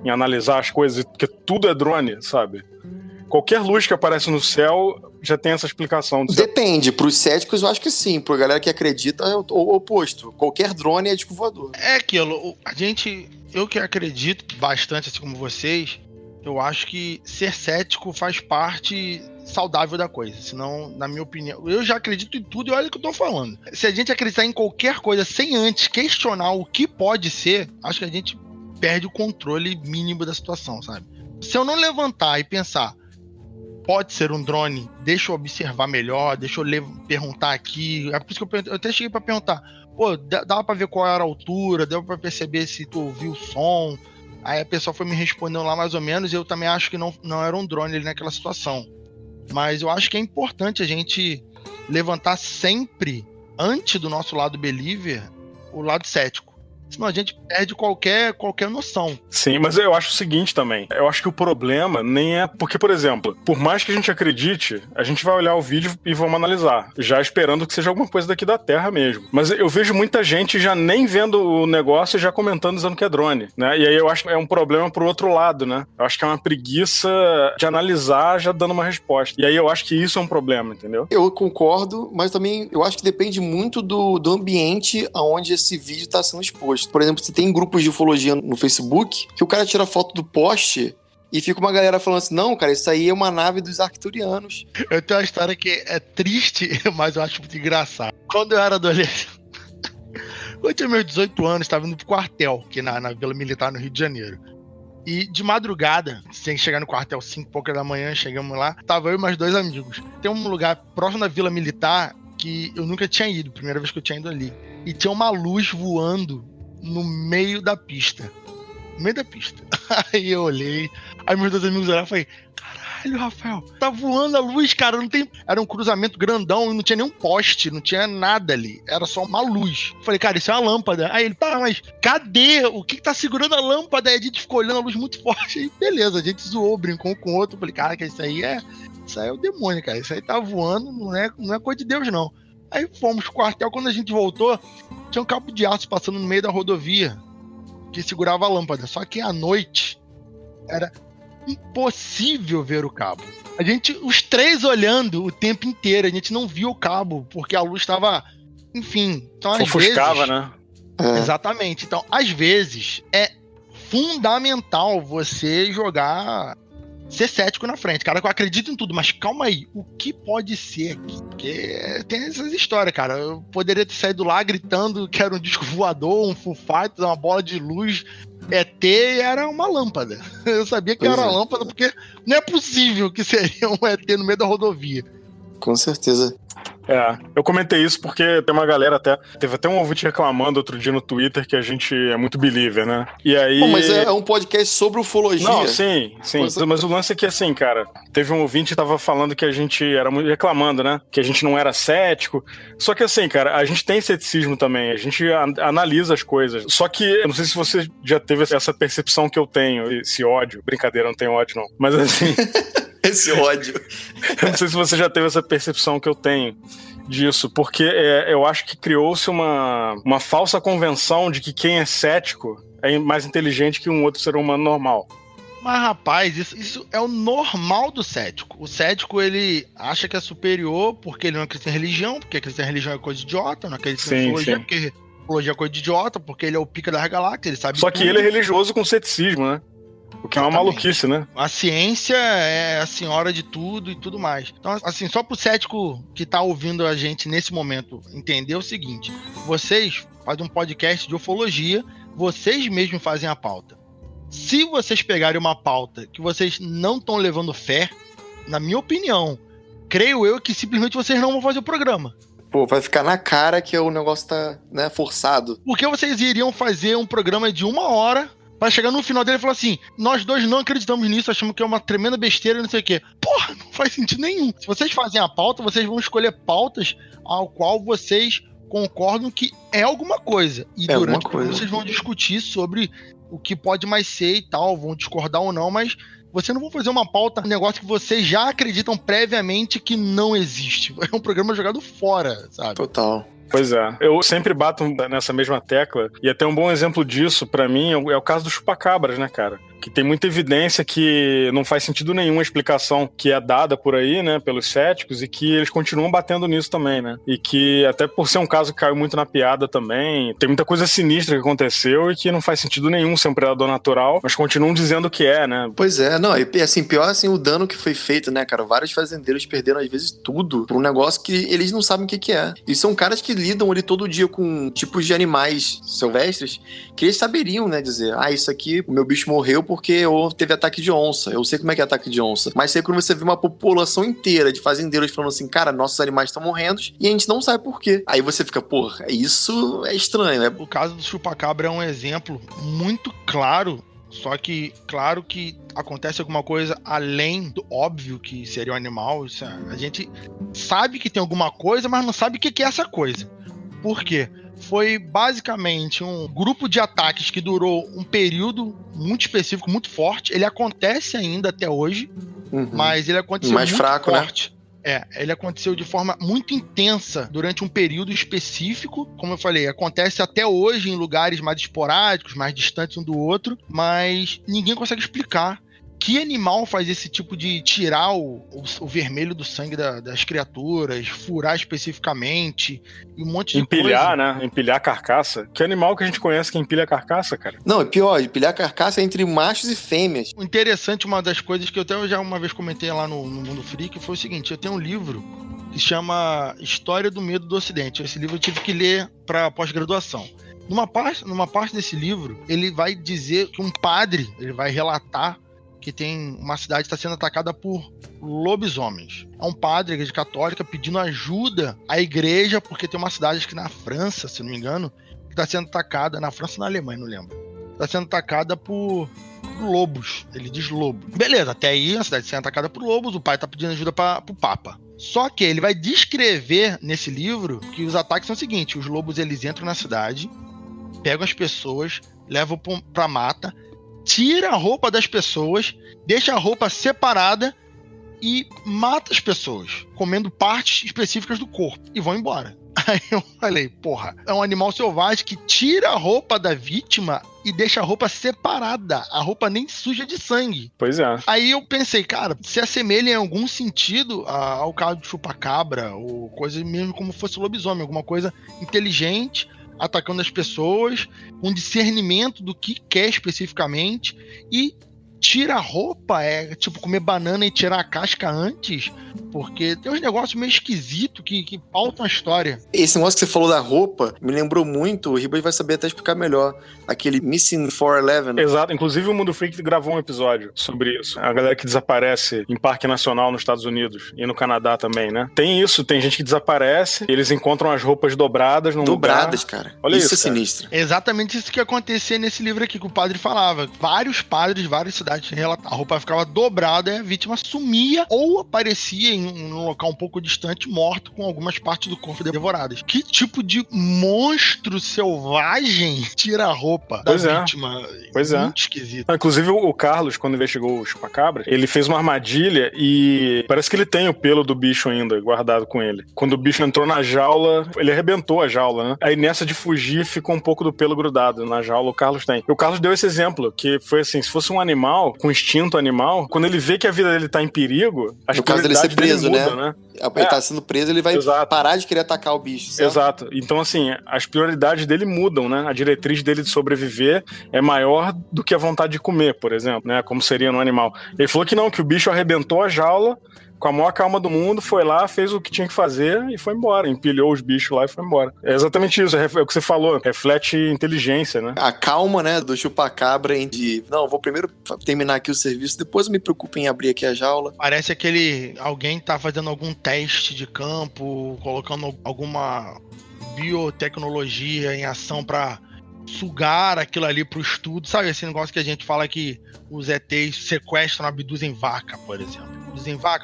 Em analisar as coisas, porque tudo é drone, sabe? Qualquer luz que aparece no céu já tem essa explicação. Depende, pros céticos eu acho que sim, pra galera que acredita é o oposto. Qualquer drone é disco voador. É aquilo, eu que acredito bastante, assim como vocês, eu acho que ser cético faz parte saudável da coisa. Senão, na minha opinião, eu já acredito em tudo e olha o que eu tô falando. Se a gente acreditar em qualquer coisa sem antes questionar o que pode ser, acho que a gente perde o controle mínimo da situação, sabe? Se eu não levantar e pensar, pode ser um drone, deixa eu observar melhor, deixa eu perguntar aqui. É por isso que eu até cheguei pra perguntar, pô, dava pra ver qual era a altura, dava pra perceber se tu ouviu o som. Aí a pessoa foi me respondendo lá mais ou menos, e eu também acho que não era um drone ali naquela situação. Mas eu acho que é importante a gente levantar sempre, antes do nosso lado believer, o lado cético. Senão a gente perde qualquer noção. Sim, mas eu acho o seguinte também. Eu acho que o problema nem é... Porque, por exemplo, por mais que a gente acredite, a gente vai olhar o vídeo e vamos analisar, já esperando que seja alguma coisa daqui da Terra mesmo. Mas eu vejo muita gente já nem vendo o negócio e já comentando dizendo que é drone, né? E aí eu acho que é um problema pro outro lado, né? Eu acho que é uma preguiça de analisar já dando uma resposta. E aí eu acho que isso é um problema, entendeu? Eu concordo, mas também eu acho que depende muito do ambiente onde esse vídeo está sendo exposto. Por exemplo, você tem grupos de ufologia no Facebook que o cara tira foto do poste e fica uma galera falando assim, não, cara, isso aí é uma nave dos arcturianos. Eu tenho uma história que é triste, mas eu acho muito engraçado. Quando eu era adolescente, eu tinha meus 18 anos, estava indo pro quartel, aqui na Vila Militar, no Rio de Janeiro. E de madrugada, sem chegar no quartel 5 e pouca da manhã, chegamos lá, tava eu e mais 2 amigos. Tem um lugar próximo da Vila Militar que eu nunca tinha ido, primeira vez que eu tinha ido ali. E tinha uma luz voando no meio da pista. No meio da pista. Aí eu olhei, aí meus 2 amigos olharam e falei, caralho, Rafael, tá voando a luz, cara, não tem... Era um cruzamento grandão e não tinha nenhum poste, não tinha nada ali, era só uma luz. Falei, cara, isso é uma lâmpada. Aí ele, tá, mas cadê? O que tá segurando a lâmpada? Aí a gente ficou olhando a luz muito forte. Aí beleza, a gente zoou, brincou um com o outro. Falei, cara, que isso aí é o demônio, cara, isso aí tá voando, não é coisa de Deus, não. Aí fomos pro quartel, quando a gente voltou, tinha um cabo de aço passando no meio da rodovia que segurava a lâmpada. Só que à noite era impossível ver o cabo. A gente, os 3 olhando o tempo inteiro, a gente não viu o cabo, porque a luz estava, enfim. Então, às ofuscava, vezes, né? Exatamente. Então, às vezes, é fundamental você ser cético na frente. Cara, eu acredito em tudo, mas calma aí, o que pode ser aqui? Porque tem essas histórias, cara. Eu poderia ter saído lá gritando que era um disco voador, um Foo Fighters, uma bola de luz, ET, e era uma lâmpada. Eu sabia que era lâmpada, porque não é possível que seria um ET no meio da rodovia. Com certeza. Eu comentei isso porque tem uma galera teve até um ouvinte reclamando outro dia no Twitter que a gente é muito believer, né? E aí... Pô, mas é um podcast sobre ufologia. Não, sim. Mas o lance é que, assim, cara, teve um ouvinte que tava falando que a gente era muito reclamando, né? Que a gente não era cético. Só que, assim, cara, a gente tem ceticismo também, a gente analisa as coisas. Só que, eu não sei se você já teve essa percepção que eu tenho, esse ódio. Brincadeira, eu não tenho ódio, não. Mas, assim... Esse ódio. Eu não sei se você já teve essa percepção que eu tenho disso, porque eu acho que criou-se uma falsa convenção de que quem é cético é mais inteligente que um outro ser humano normal. Mas, rapaz, isso é o normal do cético. O cético, ele acha que é superior porque ele não acredita em religião, porque acredita em religião é coisa idiota, não acredita em ufologia, porque ufologia é coisa de idiota, porque ele é o pica das galáxias, ele sabe. Só que ele é religioso com ceticismo, né? O que é uma maluquice, né? A ciência é a senhora de tudo e tudo mais. Então, assim, só pro cético que tá ouvindo a gente nesse momento entender o seguinte: vocês fazem um podcast de ufologia, vocês mesmos fazem a pauta. Se vocês pegarem uma pauta que vocês não estão levando fé, na minha opinião, creio eu que simplesmente vocês não vão fazer o programa. Pô, vai ficar na cara que o negócio tá, né, forçado. Por que vocês iriam fazer um programa de 1 hora pra chegar no final dele e falar assim, nós 2 não acreditamos nisso, achamos que é uma tremenda besteira e não sei o quê. Porra, não faz sentido nenhum. Se vocês fazem a pauta, vocês vão escolher pautas ao qual vocês concordam que é alguma coisa. E durante o programa vocês vão discutir sobre o que pode mais ser e tal, vão discordar ou não, mas vocês não vão fazer uma pauta, um negócio que vocês já acreditam previamente que não existe. É um programa jogado fora, sabe? Total. Pois é. Eu sempre bato nessa mesma tecla, e até um bom exemplo disso, pra mim, é o caso do chupacabras, né, cara? Que tem muita evidência que não faz sentido nenhum a explicação que é dada por aí, né, pelos céticos, e que eles continuam batendo nisso também, né? E que, até por ser um caso que caiu muito na piada também, tem muita coisa sinistra que aconteceu e que não faz sentido nenhum ser um predador natural, mas continuam dizendo que é, né? Pois é, não, e assim, pior assim, o dano que foi feito, né, cara? Vários fazendeiros perderam, às vezes, tudo por um negócio que eles não sabem o que é. E são caras que lidam ali todo dia com tipos de animais silvestres que eles saberiam, né, dizer, isso aqui, o meu bicho morreu porque teve ataque de onça. Eu sei como é que é ataque de onça. Mas sei quando você vê uma população inteira de fazendeiros falando assim, cara, nossos animais estão morrendo e a gente não sabe por quê. Aí você fica, porra, isso é estranho, né? O caso do chupacabra é um exemplo muito claro, só que, claro que acontece alguma coisa além do óbvio que seria um animal. A gente sabe que tem alguma coisa, mas não sabe o que é essa coisa. Por quê? Foi basicamente um grupo de ataques que durou um período muito específico, muito forte. Ele acontece ainda até hoje, mas ele aconteceu mais muito fraco, forte. Né? Ele aconteceu de forma muito intensa durante um período específico. Como eu falei, acontece até hoje em lugares mais esporádicos, mais distantes um do outro, mas ninguém consegue explicar. Que animal faz esse tipo de tirar o vermelho do sangue das criaturas, furar especificamente, e um monte de empilhar, coisa. né? Empilhar a carcaça. Que animal que a gente conhece que empilha a carcaça, cara? Não, é pior, empilhar a carcaça é entre machos e fêmeas. O interessante, uma das coisas que eu até já uma vez comentei lá no Mundo Freak, foi o seguinte, eu tenho um livro que se chama História do Medo do Ocidente. Esse livro eu tive que ler para pós-graduação. Numa parte desse livro, ele vai dizer que um padre, ele vai relatar que tem uma cidade que está sendo atacada por lobisomens. É um padre, a igreja católica, pedindo ajuda à igreja, porque tem uma cidade, acho que na França, se não me engano, que está sendo atacada, na França ou na Alemanha, não lembro. Está sendo atacada por lobos. Ele diz lobo. Beleza, até aí a cidade sendo atacada por lobos, o pai está pedindo ajuda para o Papa. Só que ele vai descrever nesse livro que os ataques são o seguinte, os lobos eles entram na cidade, pegam as pessoas, levam para mata, tira a roupa das pessoas, deixa a roupa separada e mata as pessoas, comendo partes específicas do corpo, e vão embora. Aí eu falei, porra, é um animal selvagem que tira a roupa da vítima e deixa a roupa separada, a roupa nem suja de sangue. Pois é. Aí eu pensei, cara, se assemelha em algum sentido ao caso do chupacabra, ou coisa mesmo como fosse lobisomem, alguma coisa inteligente, atacando as pessoas, com discernimento do que quer especificamente, e tira a roupa, tipo comer banana e tirar a casca antes, porque tem uns negócios meio esquisitos que pautam a história. Esse negócio que você falou da roupa me lembrou muito, o Ribas vai saber até explicar melhor, aquele Missing 411. Exato, inclusive o Mundo Freak gravou um episódio sobre isso. A galera que desaparece em Parque Nacional nos Estados Unidos e no Canadá também, né? Tem isso, tem gente que desaparece, eles encontram as roupas dobradas num dobradas, lugar. cara. Olha isso é cara. sinistro. É exatamente isso que acontecia nesse livro aqui que o padre falava. Vários padres, várias cidades relatavam. A roupa ficava dobrada e a vítima sumia ou aparecia em um local um pouco distante, morto, com algumas partes do corpo devoradas. Que tipo de monstro selvagem tira a roupa da vítima? Pois muito esquisito. Inclusive o Carlos, quando investigou o chupacabra, ele fez uma armadilha e parece que ele tem o pelo do bicho ainda guardado com ele. Quando o bicho entrou na jaula, ele arrebentou a jaula, né? Aí nessa de fugir ficou um pouco do pelo grudado na jaula, o Carlos tem. E o Carlos deu esse exemplo, que foi assim, se fosse um animal, com instinto animal, quando ele vê que a vida dele tá em perigo, as no caso dele ser preso, dele mudam, né? Ele tá sendo preso, ele vai parar de querer atacar o bicho, certo? Exato. Então, assim, as prioridades dele mudam, né? A diretriz dele de sobreviver é maior do que a vontade de comer, por exemplo, né? Como seria no animal. Ele falou que não, que o bicho arrebentou a jaula com a maior calma do mundo, foi lá, fez o que tinha que fazer e foi embora. Empilhou os bichos lá e foi embora. É exatamente isso, é o que você falou. Reflete inteligência, né? A calma, né, do chupacabra de... Não, vou primeiro terminar aqui o serviço, depois eu me preocupo em abrir aqui a jaula. Parece alguém tá fazendo algum teste de campo, colocando alguma biotecnologia em ação pra sugar aquilo ali pro estudo. Sabe esse negócio que a gente fala que os ETs sequestram, abduzem vaca, por exemplo.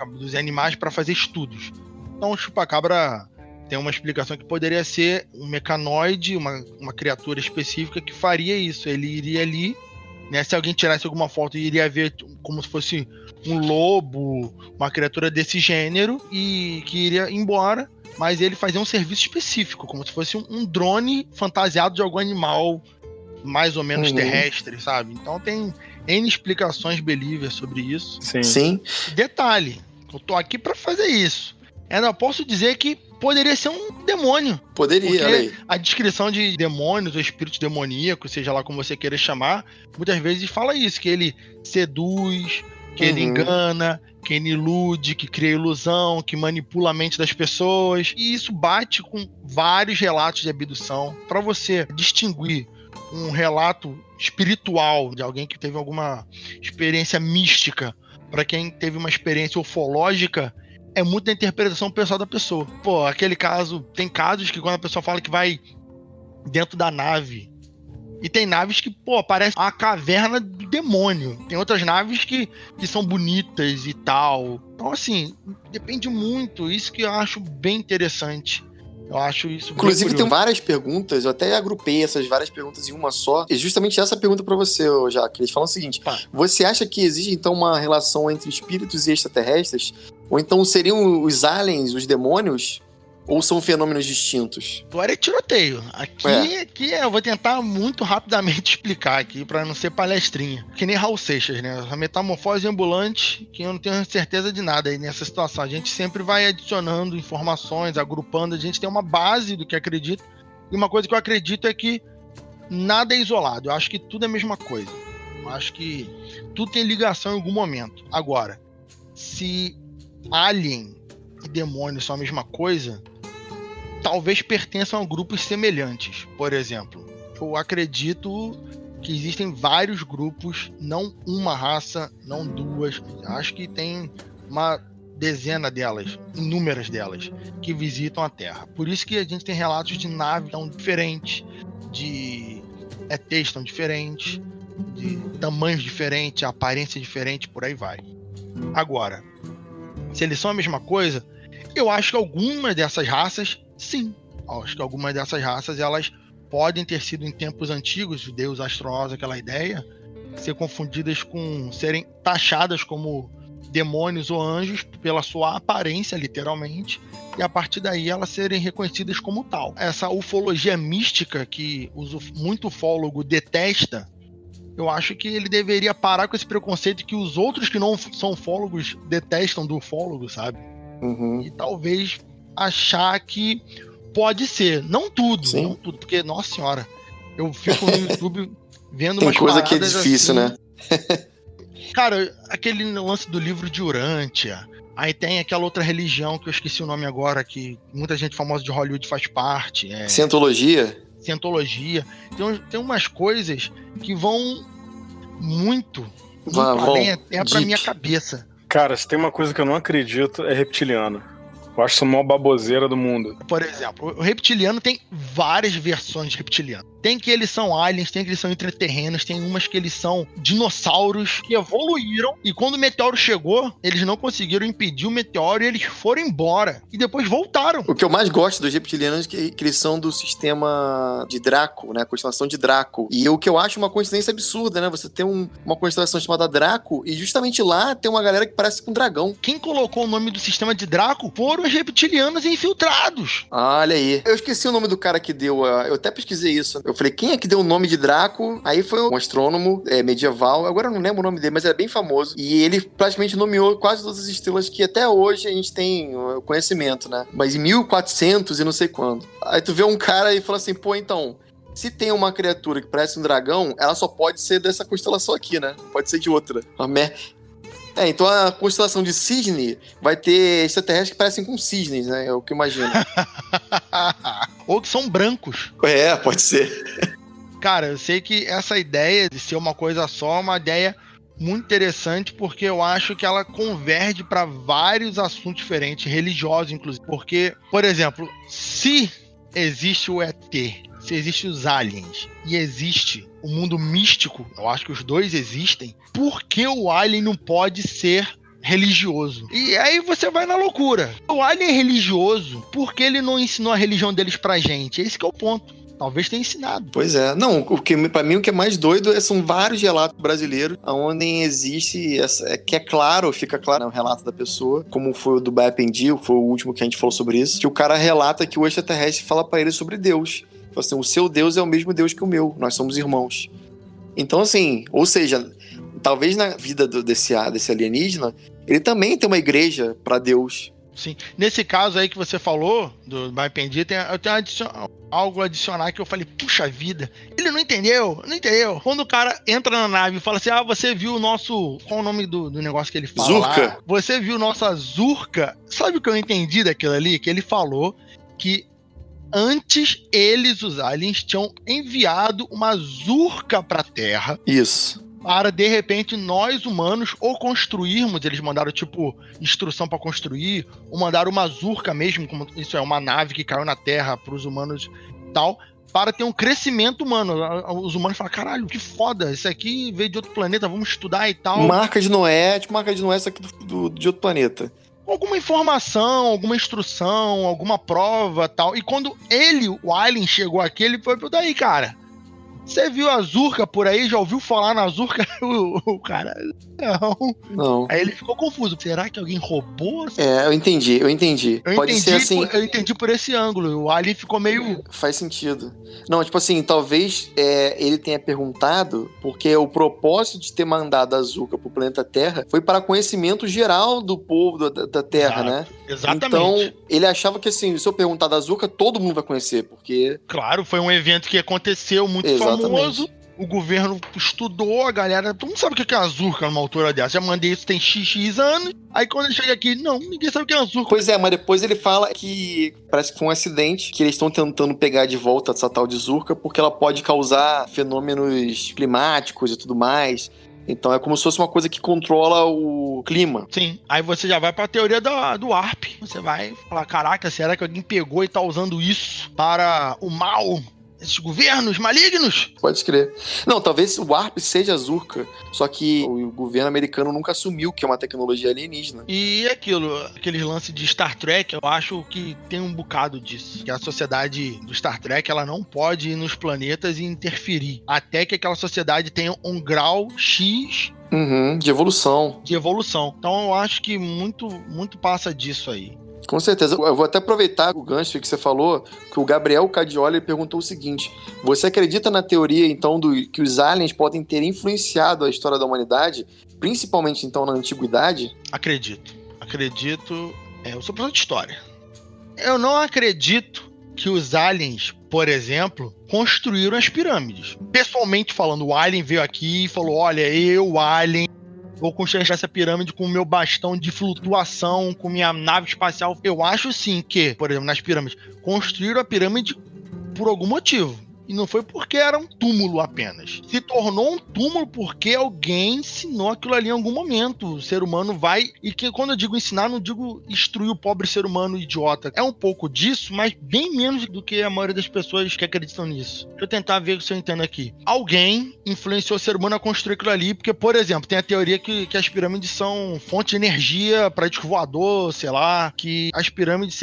Abduzem animais para fazer estudos. Então o chupacabra tem uma explicação que poderia ser um mecanoide, uma criatura específica que faria isso. Ele iria ali, né, se alguém tirasse alguma foto, iria ver como se fosse um lobo, uma criatura desse gênero, e que iria embora mas ele fazia um serviço específico, como se fosse um drone fantasiado de algum animal mais ou menos terrestre, sabe? Então tem N explicações believer sobre isso. Sim. Detalhe, eu tô aqui pra fazer isso. Ainda posso dizer que poderia ser um demônio. Poderia, olha aí. A descrição de demônios ou espíritos demoníacos, seja lá como você queira chamar, muitas vezes fala isso, que ele seduz, que ele engana, que ele ilude, que cria ilusão, que manipula a mente das pessoas. E isso bate com vários relatos de abdução. Para você distinguir um relato espiritual de alguém que teve alguma experiência mística para quem teve uma experiência ufológica, é muito da interpretação pessoal da pessoa. Pô, aquele caso... Tem casos que quando a pessoa fala que vai dentro da nave, e tem naves que, pô, parece uma caverna do demônio. Tem outras naves que são bonitas e tal. Então, assim, depende muito. Isso que eu acho bem interessante. Eu acho isso Inclusive, tem várias perguntas, eu até agrupei essas várias perguntas em uma só. E justamente essa pergunta pra você, Jaque. Eles falam o seguinte: você acha que existe, então, uma relação entre espíritos e extraterrestres? Ou então seriam os aliens, os demônios? Ou são fenômenos distintos? Agora é tiroteio. Aqui eu vou tentar muito rapidamente explicar aqui, pra não ser palestrinha. Que nem Raul Seixas, né? A metamorfose ambulante, que eu não tenho certeza de nada aí nessa situação. A gente sempre vai adicionando informações, agrupando, a gente tem uma base do que acredita. E uma coisa que eu acredito é que nada é isolado. Eu acho que tudo é a mesma coisa. Eu acho que tudo tem ligação em algum momento. Agora, se alien e demônio são a mesma coisa, talvez pertençam a grupos semelhantes. Por exemplo, eu acredito que existem vários grupos, não uma raça, não duas, acho que tem uma dezena delas, inúmeras delas, que visitam a Terra. Por isso que a gente tem relatos de naves tão diferentes, de ETs tão diferentes, de tamanhos diferentes, aparência diferente, por aí vai. Agora, se eles são a mesma coisa, eu acho que algumas dessas raças, sim. Acho que algumas dessas raças, elas podem ter sido em tempos antigos, judeus astronautas, aquela ideia, ser confundidas com serem taxadas como demônios ou anjos pela sua aparência, literalmente, e a partir daí elas serem reconhecidas como tal. Essa ufologia mística que muito ufólogo detesta, eu acho que ele deveria parar com esse preconceito que os outros que não são ufólogos detestam do ufólogo, sabe? E talvez achar que pode ser. Não tudo, porque, nossa senhora, eu fico no YouTube vendo umas coisa que é difícil, assim, né? Cara, aquele lance do livro de Urântia, aí tem aquela outra religião que eu esqueci o nome agora, que muita gente famosa de Hollywood faz parte. Cientologia? Cientologia. Tem umas coisas que vão muito além até pra minha cabeça. Cara, se tem uma coisa que eu não acredito, é reptiliano. Eu acho isso a maior baboseira do mundo. Por exemplo, o reptiliano tem várias versões de reptiliano. Tem que eles são aliens, tem que eles são intraterrenos, tem umas que eles são dinossauros que evoluíram e quando o meteoro chegou, eles não conseguiram impedir o meteoro e eles foram embora. E depois voltaram. O que eu mais gosto dos reptilianos é que eles são do sistema de Draco, né? A constelação de Draco. E o que eu acho uma coincidência absurda, né? Você tem uma constelação chamada Draco e justamente lá tem uma galera que parece com um dragão. Quem colocou o nome do sistema de Draco foram os reptilianos infiltrados. Olha aí. Eu esqueci o nome do cara que deu. Eu até pesquisei isso. Eu falei, quem é que deu o nome de Draco? Aí foi um astrônomo medieval. Agora eu não lembro o nome dele, mas era bem famoso. E ele praticamente nomeou quase todas as estrelas que até hoje a gente tem conhecimento, né? Mas em 1400 e não sei quando. Aí tu vê um cara e fala assim, pô, então... Se tem uma criatura que parece um dragão, ela só pode ser dessa constelação aqui, né? Pode ser de outra. Então a constelação de Cisne vai ter extraterrestres que parecem com cisnes, né? É o que eu imagino. Ou que são brancos. Pode ser. Cara, eu sei que essa ideia de ser uma coisa só é uma ideia muito interessante, porque eu acho que ela converge para vários assuntos diferentes, religiosos inclusive. Porque, por exemplo, se existe o ET, se existe os aliens e existe o mundo místico, eu acho que os dois existem, por que o alien não pode ser religioso? E aí você vai na loucura. O alien é religioso, por que ele não ensinou a religião deles pra gente? Esse que é o ponto. Talvez tenha ensinado. Pois é. Não, pra mim o que é mais doido são vários relatos brasileiros onde existe, que é claro, fica claro no relato da pessoa, como foi o do Baiapendi, foi o último que a gente falou sobre isso, que o cara relata que o extraterrestre fala pra ele sobre Deus. Fala assim, o seu Deus é o mesmo Deus que o meu, nós somos irmãos. Então assim, ou seja, talvez na vida desse alienígena, ele também tem uma igreja pra Deus. Sim. Nesse caso aí que você falou, do Baiapendi, eu tenho algo a adicionar que eu falei, puxa vida, ele não entendeu. Quando o cara entra na nave e fala assim, você viu o nosso... Qual o nome do negócio que ele fala Zurka. lá? Você viu nossa Zurka? Sabe o que eu entendi daquilo ali? Que ele falou que antes eles, os aliens, tinham enviado uma Zurka pra Terra. Isso. Para, de repente, nós humanos ou construirmos, eles mandaram, tipo, instrução para construir, ou mandaram uma Zurka mesmo, como isso é uma nave que caiu na Terra para os humanos e tal, para ter um crescimento humano. Os humanos falam, caralho, que foda, isso aqui veio de outro planeta, vamos estudar e tal. Marca de Noé, isso aqui de outro planeta. Alguma informação, alguma instrução, alguma prova tal. E quando o alien chegou aqui, ele foi, daí, cara... Você viu a Zurka por aí? Já ouviu falar na Zurka? O cara... Não. Aí ele ficou confuso. Será que alguém roubou? Eu entendi. Pode ser assim... Eu entendi por esse ângulo. O Ali ficou meio... Faz sentido. Não, tipo assim, talvez ele tenha perguntado porque o propósito de ter mandado a Zurka pro planeta Terra foi para conhecimento geral do povo da Terra, né? Exatamente. Então, ele achava que assim, se eu perguntar da Zurka, todo mundo vai conhecer, porque... Claro, foi um evento que aconteceu muito famoso. O governo estudou, a galera... Todo mundo sabe o que é a Zurka numa altura dessa. Já mandei isso tem XX anos. Aí quando ele chega aqui, não, ninguém sabe o que é a Zurka. Pois é, mas depois ele fala que parece que foi um acidente, que eles estão tentando pegar de volta essa tal de Zurka, porque ela pode causar fenômenos climáticos e tudo mais. Então é como se fosse uma coisa que controla o clima. Sim, aí você já vai pra teoria do Warp. Você vai falar, caraca, será que alguém pegou e tá usando isso para o mal? Esses governos malignos? Pode crer. Não, talvez o Warp seja a Zurka, só que o governo americano nunca assumiu que é uma tecnologia alienígena. E aqueles lances de Star Trek, eu acho que tem um bocado disso. Que a sociedade do Star Trek, ela não pode ir nos planetas e interferir. Até que aquela sociedade tenha um grau X... de evolução. Então eu acho que muito passa disso aí. Com certeza. Eu vou até aproveitar o gancho que você falou, que o Gabriel Cadioli perguntou o seguinte: você acredita na teoria, então, que os aliens podem ter influenciado a história da humanidade, principalmente, então, na antiguidade? Acredito. Eu sou professor de história. Eu não acredito que os aliens, por exemplo, construíram as pirâmides. Pessoalmente falando, o alien veio aqui e falou, olha, alien, vou construir essa pirâmide com o meu bastão de flutuação, com minha nave espacial. Eu acho sim que, por exemplo, nas pirâmides, construíram a pirâmide por algum motivo. E não foi porque era um túmulo apenas. Se tornou um túmulo porque alguém ensinou aquilo ali em algum momento. O ser humano vai... E que quando eu digo ensinar, não digo instruir o pobre ser humano idiota. É um pouco disso, mas bem menos do que a maioria das pessoas que acreditam nisso. Deixa eu tentar ver se eu entendo aqui. Alguém influenciou o ser humano a construir aquilo ali, porque, por exemplo, tem a teoria que as pirâmides são fonte de energia para disco voador, sei lá, que as pirâmides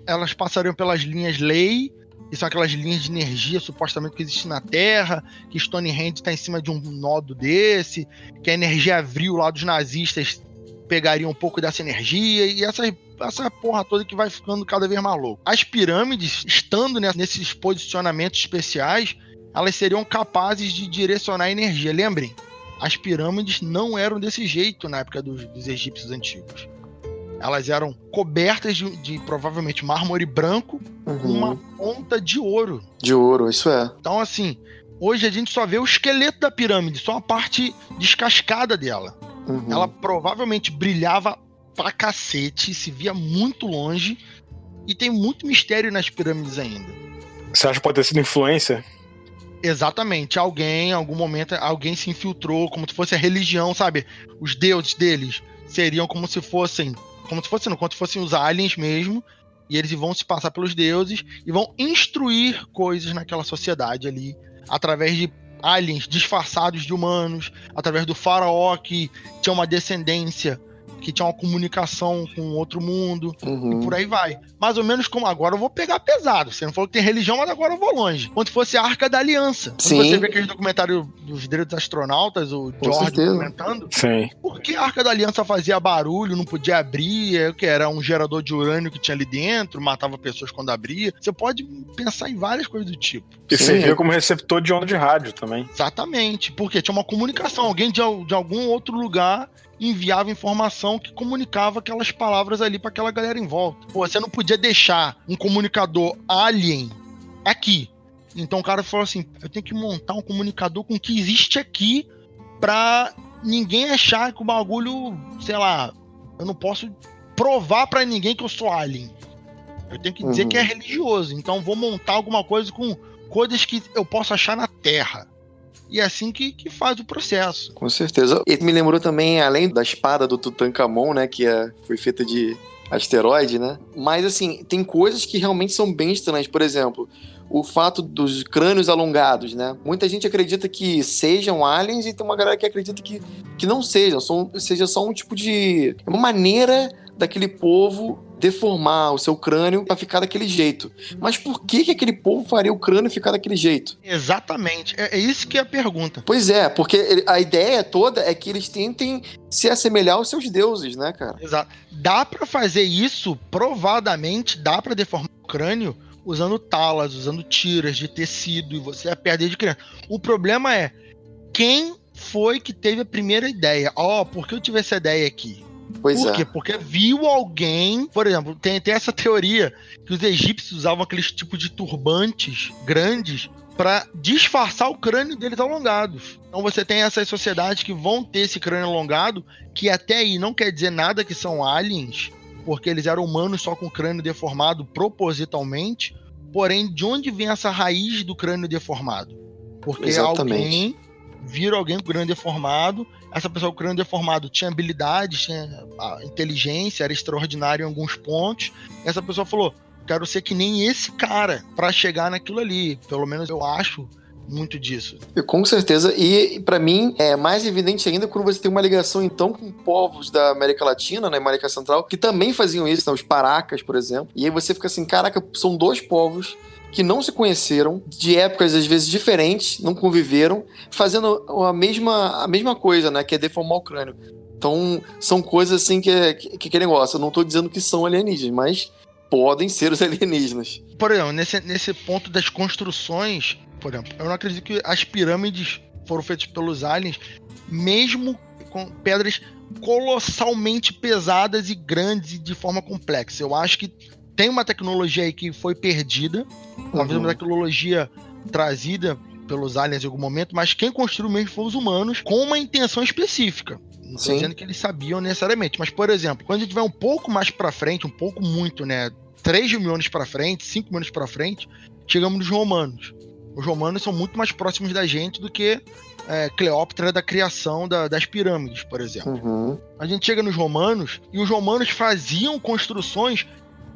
elas passariam pelas linhas Ley, que são aquelas linhas de energia supostamente que existem na Terra, que Stonehenge está em cima de um nodo desse, que a energia vril lá dos nazistas pegaria um pouco dessa energia, e essa porra toda que vai ficando cada vez mais louca. As pirâmides, estando nesses posicionamentos especiais, elas seriam capazes de direcionar a energia. Lembrem, as pirâmides não eram desse jeito na época dos egípcios antigos. Elas eram cobertas de provavelmente mármore branco com uma ponta de ouro. De ouro, isso é. Então, assim, hoje a gente só vê o esqueleto da pirâmide, só a parte descascada dela. Ela provavelmente brilhava pra cacete, se via muito longe, e tem muito mistério nas pirâmides ainda. Você acha que pode ter sido influência? Exatamente. Alguém, em algum momento, alguém se infiltrou, como se fosse a religião, sabe? Os deuses deles seriam como se fossem os aliens mesmo, e eles vão se passar pelos deuses e vão instruir coisas naquela sociedade ali, através de aliens disfarçados de humanos, através do faraó que tinha uma descendência que tinha uma comunicação com outro mundo, e por aí vai. Mais ou menos como agora eu vou pegar pesado. Você não falou que tem religião, mas agora eu vou longe. Quando fosse a Arca da Aliança. Quando você vê aquele documentário dos direitos astronautas, o George documentando, por que a Arca da Aliança fazia barulho, não podia abrir, o que era um gerador de urânio que tinha ali dentro, matava pessoas quando abria. Você pode pensar em várias coisas do tipo. E servia como receptor de onda de rádio também. Exatamente, porque tinha uma comunicação. Alguém de algum outro lugar enviava informação que comunicava aquelas palavras ali pra aquela galera em volta. Pô, você não podia deixar um comunicador alien aqui. Então o cara falou assim, eu tenho que montar um comunicador com o que existe aqui pra ninguém achar que o bagulho, sei lá, eu não posso provar pra ninguém que eu sou alien. Eu tenho que dizer que é religioso. Então vou montar alguma coisa com coisas que eu posso achar na Terra. E é assim que faz o processo. Com certeza. E me lembrou também, além da espada do Tutankhamon, né, que foi feita de asteroide, né? Mas, assim, tem coisas que realmente são bem estranhas. Por exemplo, o fato dos crânios alongados, né? Muita gente acredita que sejam aliens e tem uma galera que acredita que não sejam. Seja só um tipo de... uma maneira daquele povo deformar o seu crânio pra ficar daquele jeito. Mas por que aquele povo faria o crânio ficar daquele jeito? Exatamente. É isso que é a pergunta. Pois é, porque a ideia toda é que eles tentem se assemelhar aos seus deuses, né, cara? Exato. Dá pra fazer isso, provadamente, dá pra deformar o crânio usando talas, usando tiras de tecido, e você ia perder de criança. O problema é, quem foi que teve a primeira ideia? Por que eu tive essa ideia aqui? Por quê? Porque viu alguém... Por exemplo, tem essa teoria que os egípcios usavam aqueles tipos de turbantes grandes para disfarçar o crânio deles alongados. Então você tem essas sociedades que vão ter esse crânio alongado, que até aí não quer dizer nada que são aliens, porque eles eram humanos só com o crânio deformado propositalmente. Porém, de onde vem essa raiz do crânio deformado? Porque alguém vira alguém com o crânio deformado. Essa pessoa com o crânio deformado tinha habilidades, tinha inteligência, era extraordinário em alguns pontos. Essa pessoa falou, quero ser que nem esse cara para chegar naquilo ali. Pelo menos eu acho muito disso. Com certeza. E pra mim é mais evidente ainda quando você tem uma ligação então com povos da América Latina, na América Central, que também faziam isso, né? Os paracas, por exemplo. E aí você fica assim, caraca, são dois povos que não se conheceram, de épocas às vezes diferentes, não conviveram, fazendo a mesma coisa, né? Que é deformar o crânio. Então, são coisas assim que negócio. Eu não tô dizendo que são alienígenas, mas podem ser os alienígenas. Por exemplo, nesse ponto das construções, por exemplo, eu não acredito que as pirâmides foram feitas pelos aliens, mesmo com pedras colossalmente pesadas e grandes e de forma complexa. Eu acho que tem uma tecnologia aí que foi perdida, talvez uma tecnologia trazida pelos aliens em algum momento, mas quem construiu mesmo foram os humanos com uma intenção específica. Não estou dizendo que eles sabiam necessariamente, mas, por exemplo, quando a gente vai um pouco mais pra frente, um pouco muito, né, 3 mil anos pra frente, 5 mil anos pra frente, chegamos nos romanos. Os romanos são muito mais próximos da gente do que Cleópatra da criação das pirâmides, por exemplo. A gente chega nos romanos e os romanos faziam construções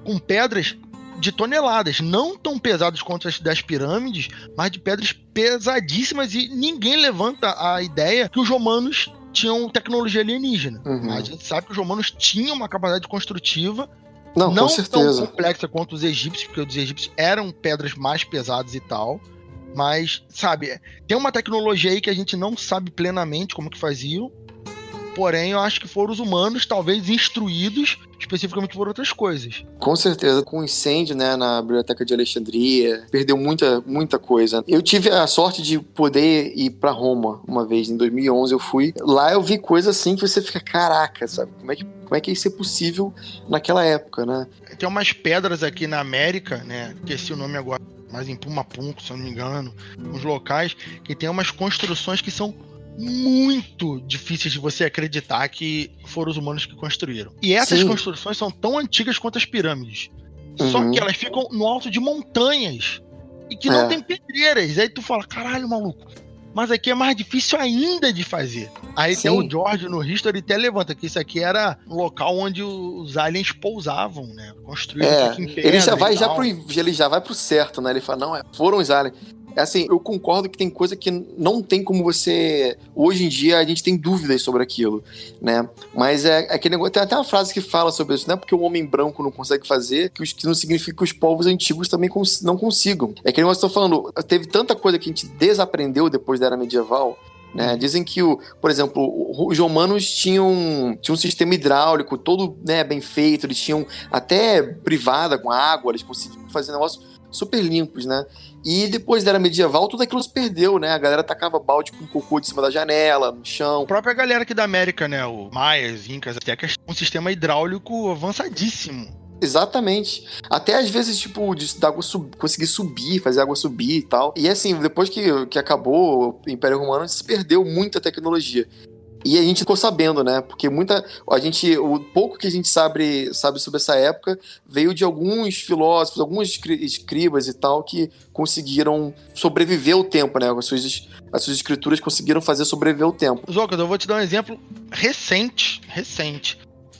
com pedras de toneladas, não tão pesadas quanto as das pirâmides, mas de pedras pesadíssimas, e ninguém levanta a ideia que os romanos tinham tecnologia alienígena. A gente sabe que os romanos tinham uma capacidade construtiva não tão complexa quanto os egípcios, porque os egípcios eram pedras mais pesadas e tal, mas, sabe, tem uma tecnologia aí que a gente não sabe plenamente como que faziam. Porém, eu acho que foram os humanos, talvez instruídos especificamente por outras coisas. Com certeza. Com o incêndio, né, na Biblioteca de Alexandria, perdeu muita coisa. Eu tive a sorte de poder ir pra Roma uma vez, em 2011 eu fui. Lá eu vi coisas assim que você fica, caraca, sabe? Como é que isso é possível naquela época, né? Tem umas pedras aqui na América, né, esqueci o nome agora, mas em Pumapunco, se eu não me engano, uns locais que tem umas construções que são muito difíceis de você acreditar que foram os humanos que construíram. E essas construções são tão antigas quanto as pirâmides. Só que elas ficam no alto de montanhas e que não tem pedreiras. Aí tu fala, caralho, maluco, mas aqui é mais difícil ainda de fazer. Aí até o George no History até levanta que isso aqui era um local onde os aliens pousavam, né? Construíram aqui em pedra. Ele já vai pro certo, né? Ele fala, não, foram os aliens. Assim, eu concordo que tem coisa que não tem como você... Hoje em dia, a gente tem dúvidas sobre aquilo, né? Mas é aquele negócio... Tem até uma frase que fala sobre isso, não é porque o homem branco não consegue fazer, que não significa que os povos antigos também não consigam. É aquele negócio que eu tô falando, teve tanta coisa que a gente desaprendeu depois da Era Medieval, né? Dizem que, por exemplo, os romanos tinham um sistema hidráulico todo, né, bem feito, eles tinham até privada com água, eles conseguiam fazer negócios super limpos, né? E depois da Era Medieval, tudo aquilo se perdeu, né? A galera tacava balde com cocô de cima da janela, no chão. A própria galera aqui da América, né? O Maias, Incas, até um sistema hidráulico avançadíssimo. Exatamente. Até às vezes, tipo, da água conseguir subir, fazer a água subir e tal. E assim, depois que acabou o Império Romano, se perdeu muita tecnologia. E a gente ficou sabendo, né? Porque o pouco que a gente sabe sobre essa época veio de alguns filósofos, alguns escribas e tal, que conseguiram sobreviver ao tempo, né? As suas escrituras conseguiram fazer sobreviver ao tempo. Zocas, eu vou te dar um exemplo recente.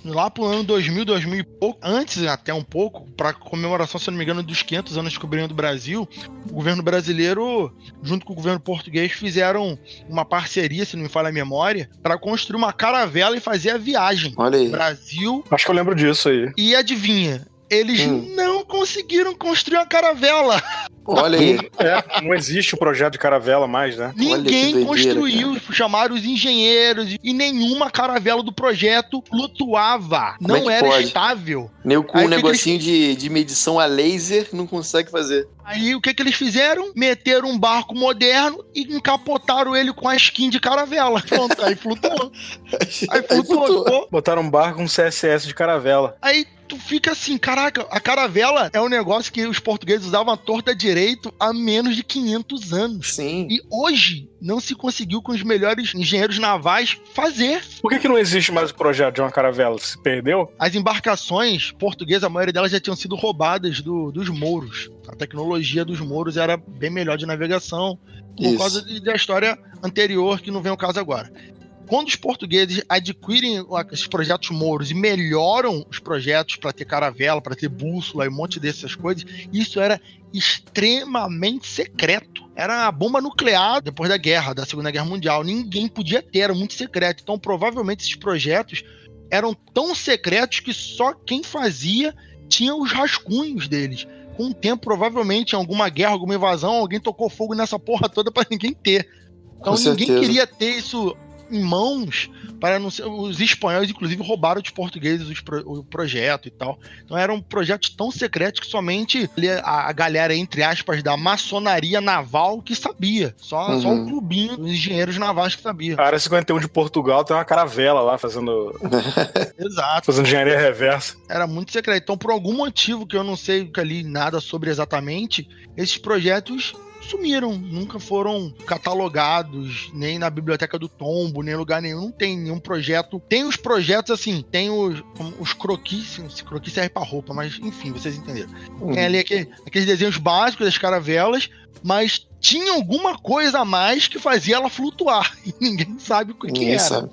Lá pro ano 2000 e pouco, antes até um pouco, pra comemoração, se não me engano, dos 500 anos de descobrimento do Brasil, o governo brasileiro, junto com o governo português, fizeram uma parceria, se não me falha a memória, pra construir uma caravela e fazer a viagem. Olha aí. Brasil. Acho que eu lembro disso aí. E adivinha? Eles não conseguiram construir uma caravela. Olha aí. Não existe o projeto de caravela mais, né? Ninguém construiu, chamaram os engenheiros e nenhuma caravela do projeto flutuava. Como não é era pode? Estável. Nem com um negocinho de medição a laser não consegue fazer. Aí o que eles fizeram? Meteram um barco moderno e encapotaram ele com a skin de caravela. Pronto, aí flutuou. Aí flutuou. Botaram um barco com CSS de caravela. Aí tu fica assim, caraca, a caravela é um negócio que os portugueses usavam à torta direito há menos de 500 anos. Sim. E hoje não se conseguiu com os melhores engenheiros navais fazer. Por que não existe mais o projeto de uma caravela? Se perdeu? As embarcações portuguesas, a maioria delas já tinham sido roubadas dos mouros. A tecnologia dos mouros era bem melhor de navegação, por causa da história anterior, que não vem ao caso agora. Quando os portugueses adquirem esses projetos mouros e melhoram os projetos para ter caravela, para ter bússola e um monte dessas coisas, isso era extremamente secreto. Era a bomba nuclear depois da Segunda Guerra Mundial. Ninguém podia ter, era muito secreto. Então, provavelmente, esses projetos eram tão secretos que só quem fazia tinha os rascunhos deles. Com o tempo, provavelmente, em alguma guerra, alguma invasão, alguém tocou fogo nessa porra toda para ninguém ter. Então, ninguém queria ter isso em mãos para não ser... Os espanhóis, inclusive, roubaram dos portugueses o projeto e tal. Então eram projetos tão secretos que somente a galera, entre aspas, da maçonaria naval que sabia. Só o clubinho dos engenheiros navais que sabia. A Área 51 de Portugal tem uma caravela lá fazendo... Exato. Fazendo engenharia reversa. Era muito secreto. Então, por algum motivo que eu não sei ali nada sobre exatamente, esses projetos sumiram, nunca foram catalogados, nem na Biblioteca do Tombo, nem em lugar nenhum, não tem nenhum projeto. Tem os projetos assim, tem os croquis, esse croquis serve pra roupa, mas enfim, vocês entenderam. Tem ali aqueles desenhos básicos das caravelas, mas tinha alguma coisa a mais que fazia ela flutuar. E ninguém sabe o que era. Sabe.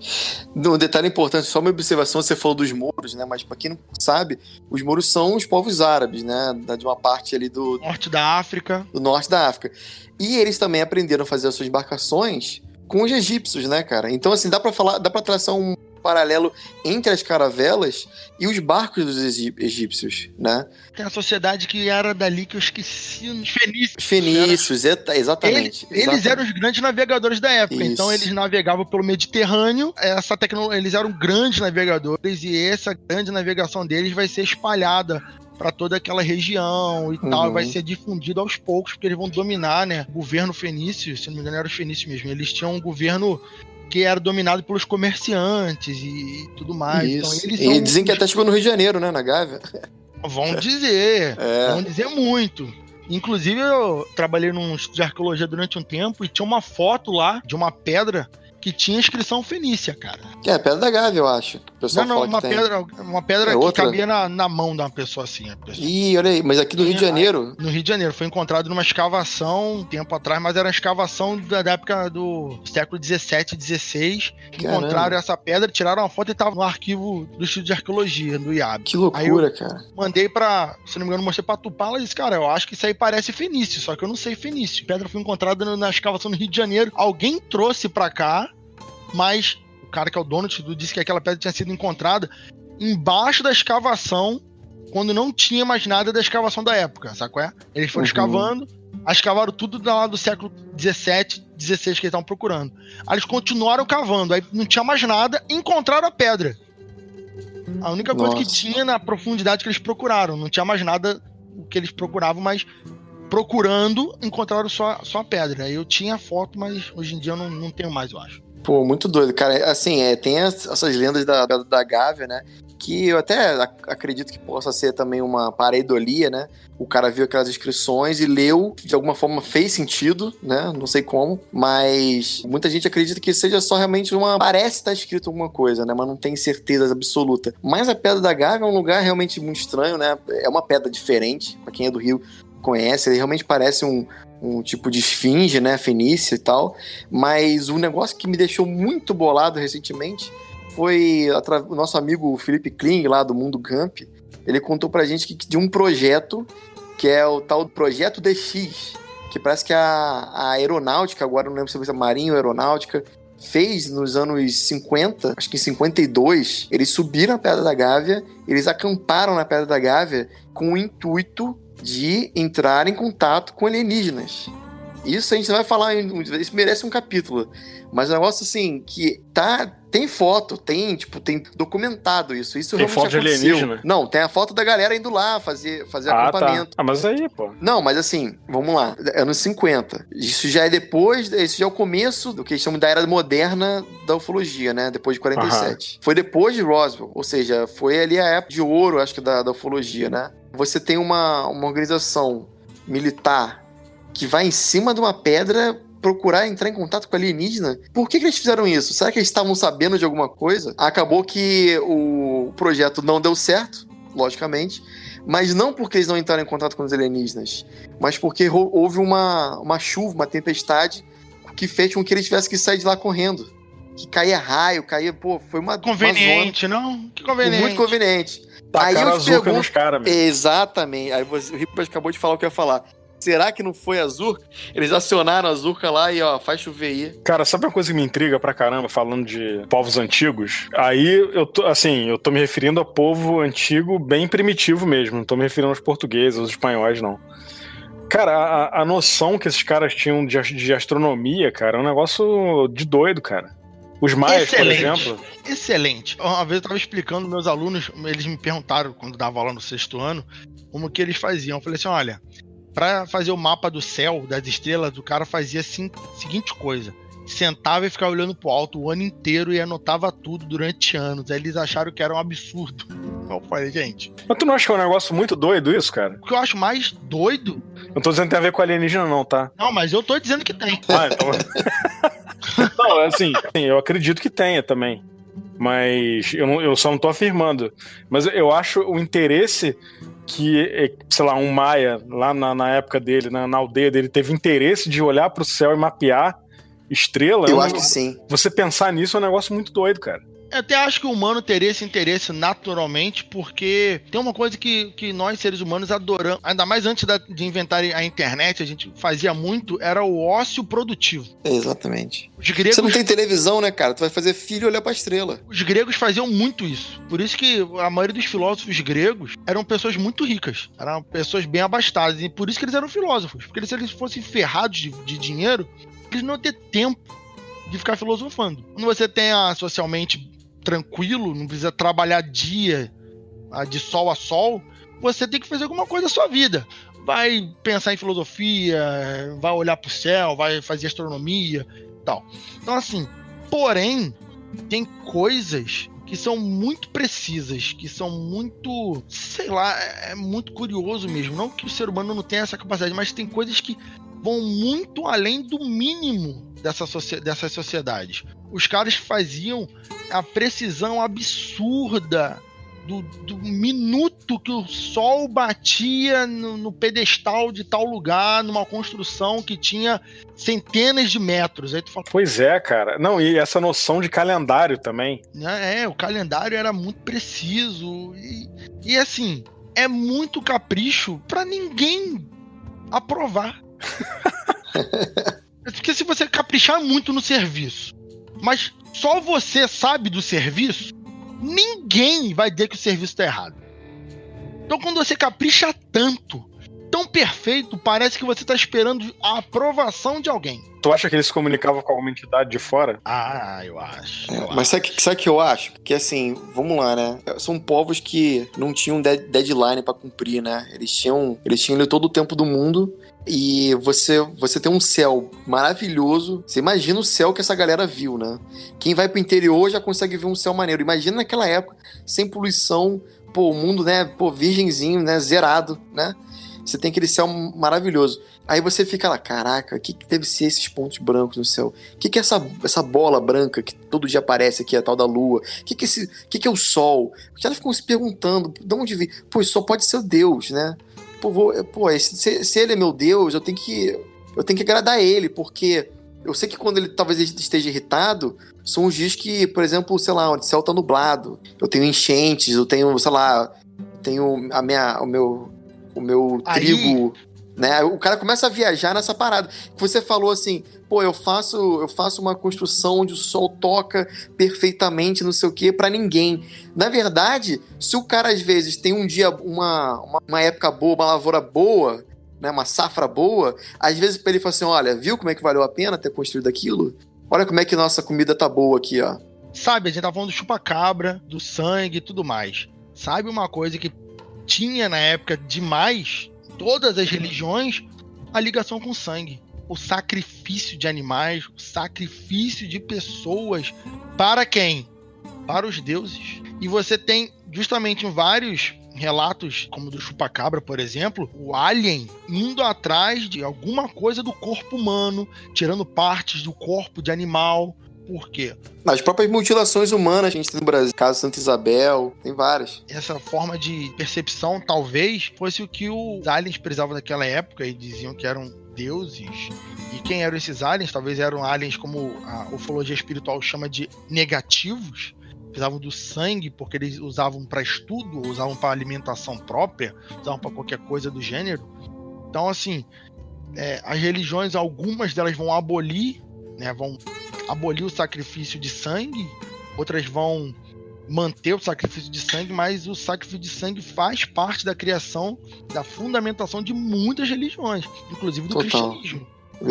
Um detalhe importante, só uma observação, você falou dos mouros, né? Mas pra quem não sabe, os mouros são os povos árabes, né? De uma parte ali do norte da África. Do norte da África. E eles também aprenderam a fazer as suas embarcações com os egípcios, né, cara? Então, assim, dá pra traçar um paralelo entre as caravelas e os barcos dos egípcios, né? Tem a sociedade que era dali que eu esqueci, os fenícios. Fenícios, exatamente. Eles eram os grandes navegadores da época, então eles navegavam pelo Mediterrâneo, eles eram grandes navegadores e essa grande navegação deles vai ser espalhada para toda aquela região e tal, vai ser difundido aos poucos, porque eles vão dominar, né? O governo fenício, se não me engano, era os fenícios mesmo, eles tinham um governo que era dominado pelos comerciantes e tudo mais. Isso. Então, eles dizem que até chegou no Rio de Janeiro, né, na Gávea. Vão dizer, vão dizer muito. Inclusive, eu trabalhei num estudo de arqueologia durante um tempo e tinha uma foto lá de uma pedra que tinha inscrição fenícia, cara. É, Pedra da Gávea, eu acho. O pessoal Não, fala uma que tem. pedra É que outra? cabia na mão de uma pessoa assim. A pessoa. Ih, olha aí, mas aqui no Rio de Janeiro... No Rio de Janeiro, foi encontrado numa escavação um tempo atrás, mas era uma escavação da época do século 17, 16. Encontraram essa pedra, tiraram uma foto e tava no arquivo do Instituto de Arqueologia, do IAB. Que loucura, cara. Mandei se não me engano, mostrei pra Tupá, ela disse, cara, eu acho que isso aí parece fenício, só que eu não sei fenício. A pedra foi encontrada na escavação no Rio de Janeiro, alguém trouxe pra cá, mas o cara que é o dono do Instituto disse que aquela pedra tinha sido encontrada embaixo da escavação, quando não tinha mais nada da escavação da época, sabe qual é? Eles foram escavaram tudo lá do século 17, 16 que eles estavam procurando. Aí eles continuaram cavando, aí não tinha mais nada e encontraram a pedra. A única coisa que tinha na profundidade que eles procuraram, não tinha mais nada o que eles procuravam, mas procurando, encontraram só a pedra. Eu tinha a foto, mas hoje em dia eu não tenho mais, eu acho. Pô, muito doido, cara. Assim, tem essas lendas da Gávea, né? Que eu até acredito que possa ser também uma pareidolia, né? O cara viu aquelas inscrições e leu, de alguma forma fez sentido, né? Não sei como, mas muita gente acredita que seja só realmente parece estar escrito alguma coisa, né? Mas não tem certeza absoluta. Mas a Pedra da Gávea é um lugar realmente muito estranho, né? É uma pedra diferente, pra quem é do Rio conhece, ele realmente parece um tipo de esfinge, né? Fenícia e tal. Mas o negócio que me deixou muito bolado recentemente foi o nosso amigo Felipe Kling, lá do Mundo Gump. Ele contou pra gente de um projeto que é o tal Projeto DX, que parece que a aeronáutica, agora não lembro se é Marinha ou Aeronáutica, fez nos anos 50, acho que em 52, eles subiram a Pedra da Gávea, eles acamparam na Pedra da Gávea com o intuito de entrar em contato com alienígenas. Isso a gente vai falar, isso merece um capítulo. Mas é um negócio assim, que tem foto, tem documentado isso. Isso tem realmente foto aconteceu. De alienígena? Não, tem a foto da galera indo lá fazer acampamento. Tá. Mas aí, pô. Não, mas assim, vamos lá. Anos 50. Isso já é o começo do que eles chamam da era moderna da ufologia, né? Depois de 47. Foi depois de Roswell. Ou seja, foi ali a época de ouro, acho que, da ufologia, né? Você tem uma organização militar que vai em cima de uma pedra procurar entrar em contato com alienígena. Por que eles fizeram isso? Será que eles estavam sabendo de alguma coisa? Acabou que o projeto não deu certo, logicamente, mas não porque eles não entraram em contato com os alienígenas, mas porque houve uma chuva, uma tempestade que fez com que eles tivessem que sair de lá correndo. Que caía raio, foi uma conveniente, uma zona. Não? Que conveniente. Muito conveniente. Aí eu te pergunto... nos caras, mesmo. Exatamente. Aí o Ribas acabou de falar o que eu ia falar. Será que não foi a Zurka? Eles acionaram a Zurka lá e, faz chover aí. Cara, sabe uma coisa que me intriga pra caramba, falando de povos antigos? Aí, eu tô me referindo a povo antigo bem primitivo mesmo. Não tô me referindo aos portugueses, aos espanhóis, não. Cara, a noção que esses caras tinham de astronomia, cara, é um negócio de doido, cara. Os maias, por exemplo... Excelente. Uma vez eu tava explicando, meus alunos, eles me perguntaram, quando dava aula no 6º ano, como que eles faziam. Eu falei assim, olha... Pra fazer o mapa do céu, das estrelas, o cara fazia assim, seguinte coisa. Sentava e ficava olhando pro alto o ano inteiro e anotava tudo durante anos. Aí eles acharam que era um absurdo. Eu falei, gente... Mas tu não acha que é um negócio muito doido isso, cara? O que eu acho mais doido... Não tô dizendo que tem a ver com alienígena não, tá? Não, mas eu tô dizendo que tem. Então... Não, assim, eu acredito que tenha também. Mas eu só não tô afirmando. Mas eu acho o interesse... que, sei lá, um maia, lá na época dele, na aldeia dele, teve interesse de olhar pro céu e mapear estrela. Eu acho que sim. Você pensar nisso é um negócio muito doido, cara. Eu até acho que o humano teria esse interesse naturalmente, porque tem uma coisa que nós, seres humanos, adoramos, ainda mais antes de inventarem a internet, a gente fazia muito, era o ócio produtivo. Exatamente. Os gregos... Você não tem televisão, né, cara? Tu vai fazer filho olhar pra estrela. Os gregos faziam muito isso. Por isso que a maioria dos filósofos gregos eram pessoas muito ricas. Eram pessoas bem abastadas. E por isso que eles eram filósofos. Porque se eles fossem ferrados de dinheiro, eles não iam ter tempo de ficar filosofando. Quando você tem socialmente tranquilo, não precisa trabalhar dia de sol a sol, você tem que fazer alguma coisa da sua vida. Vai pensar em filosofia, vai olhar pro céu, vai fazer astronomia e tal. Então, assim, porém, tem coisas que são muito precisas, que são muito, sei lá, é muito curioso mesmo. Não que o ser humano não tenha essa capacidade, mas tem coisas que vão muito além do mínimo dessas sociedades. Os caras faziam a precisão absurda do minuto que o sol batia no pedestal de tal lugar, numa construção que tinha centenas de metros. Aí tu fala, pois é, cara. Não, e essa noção de calendário também. O calendário era muito preciso. E assim, é muito capricho pra ninguém aprovar. Porque se você caprichar muito no serviço, mas só você sabe do serviço, ninguém vai dizer que o serviço tá errado. Então quando você capricha tanto, tão perfeito, parece que você tá esperando a aprovação de alguém. Tu acha que eles se comunicavam com alguma entidade de fora? Eu acho. Mas sabe o que eu acho? Que assim, vamos lá, né? São povos que não tinham deadline pra cumprir, né? Eles tinham ali todo o tempo do mundo. E você tem um céu maravilhoso. Você imagina o céu que essa galera viu, né? Quem vai pro interior já consegue ver um céu maneiro. Imagina naquela época, sem poluição, o mundo, né? virgenzinho, né? Zerado, né? Você tem aquele céu maravilhoso. Aí você fica lá, caraca, o que deve ser esses pontos brancos no céu? O que é essa bola branca que todo dia aparece aqui, a tal da lua? O que é o sol? Os caras ficam se perguntando, de onde vem? Pô, isso só pode ser Deus, né? Se ele é meu Deus, eu tenho que agradar ele, porque eu sei que quando ele talvez esteja irritado, são os dias que, por exemplo, sei lá, onde o céu tá nublado, eu tenho enchentes, eu tenho, sei lá, o meu trigo, né? O cara começa a viajar nessa parada. Você falou assim, eu faço uma construção onde o sol toca perfeitamente, não sei o quê, pra ninguém. Na verdade, se o cara às vezes tem um dia, uma época boa, uma lavoura boa, né, uma safra boa, às vezes pra ele fala assim, olha, viu como é que valeu a pena ter construído aquilo? Olha como é que nossa comida tá boa aqui, ó. Sabe, a gente tá falando do chupa-cabra, do sangue e tudo mais. Sabe uma coisa que tinha na época demais, todas as religiões, a ligação com o sangue. O sacrifício de animais, o sacrifício de pessoas. Para quem? Para os deuses. E você tem, justamente em vários relatos, como do chupacabra, por exemplo, o alien indo atrás de alguma coisa do corpo humano, tirando partes do corpo de animal. Por quê? As próprias mutilações humanas que a gente tem no Brasil, caso Santa Isabel, tem várias. Essa forma de percepção talvez fosse o que os aliens precisavam naquela época e diziam que eram deuses. E quem eram esses aliens? Talvez eram aliens como a ufologia espiritual chama de negativos. Precisavam do sangue porque eles usavam para estudo, usavam para alimentação própria, usavam para qualquer coisa do gênero. Então, assim, as religiões, algumas delas vão abolir, né, vão abolir o sacrifício de sangue, outras vão manter o sacrifício de sangue, mas o sacrifício de sangue faz parte da criação, da fundamentação de muitas religiões, inclusive do cristianismo. É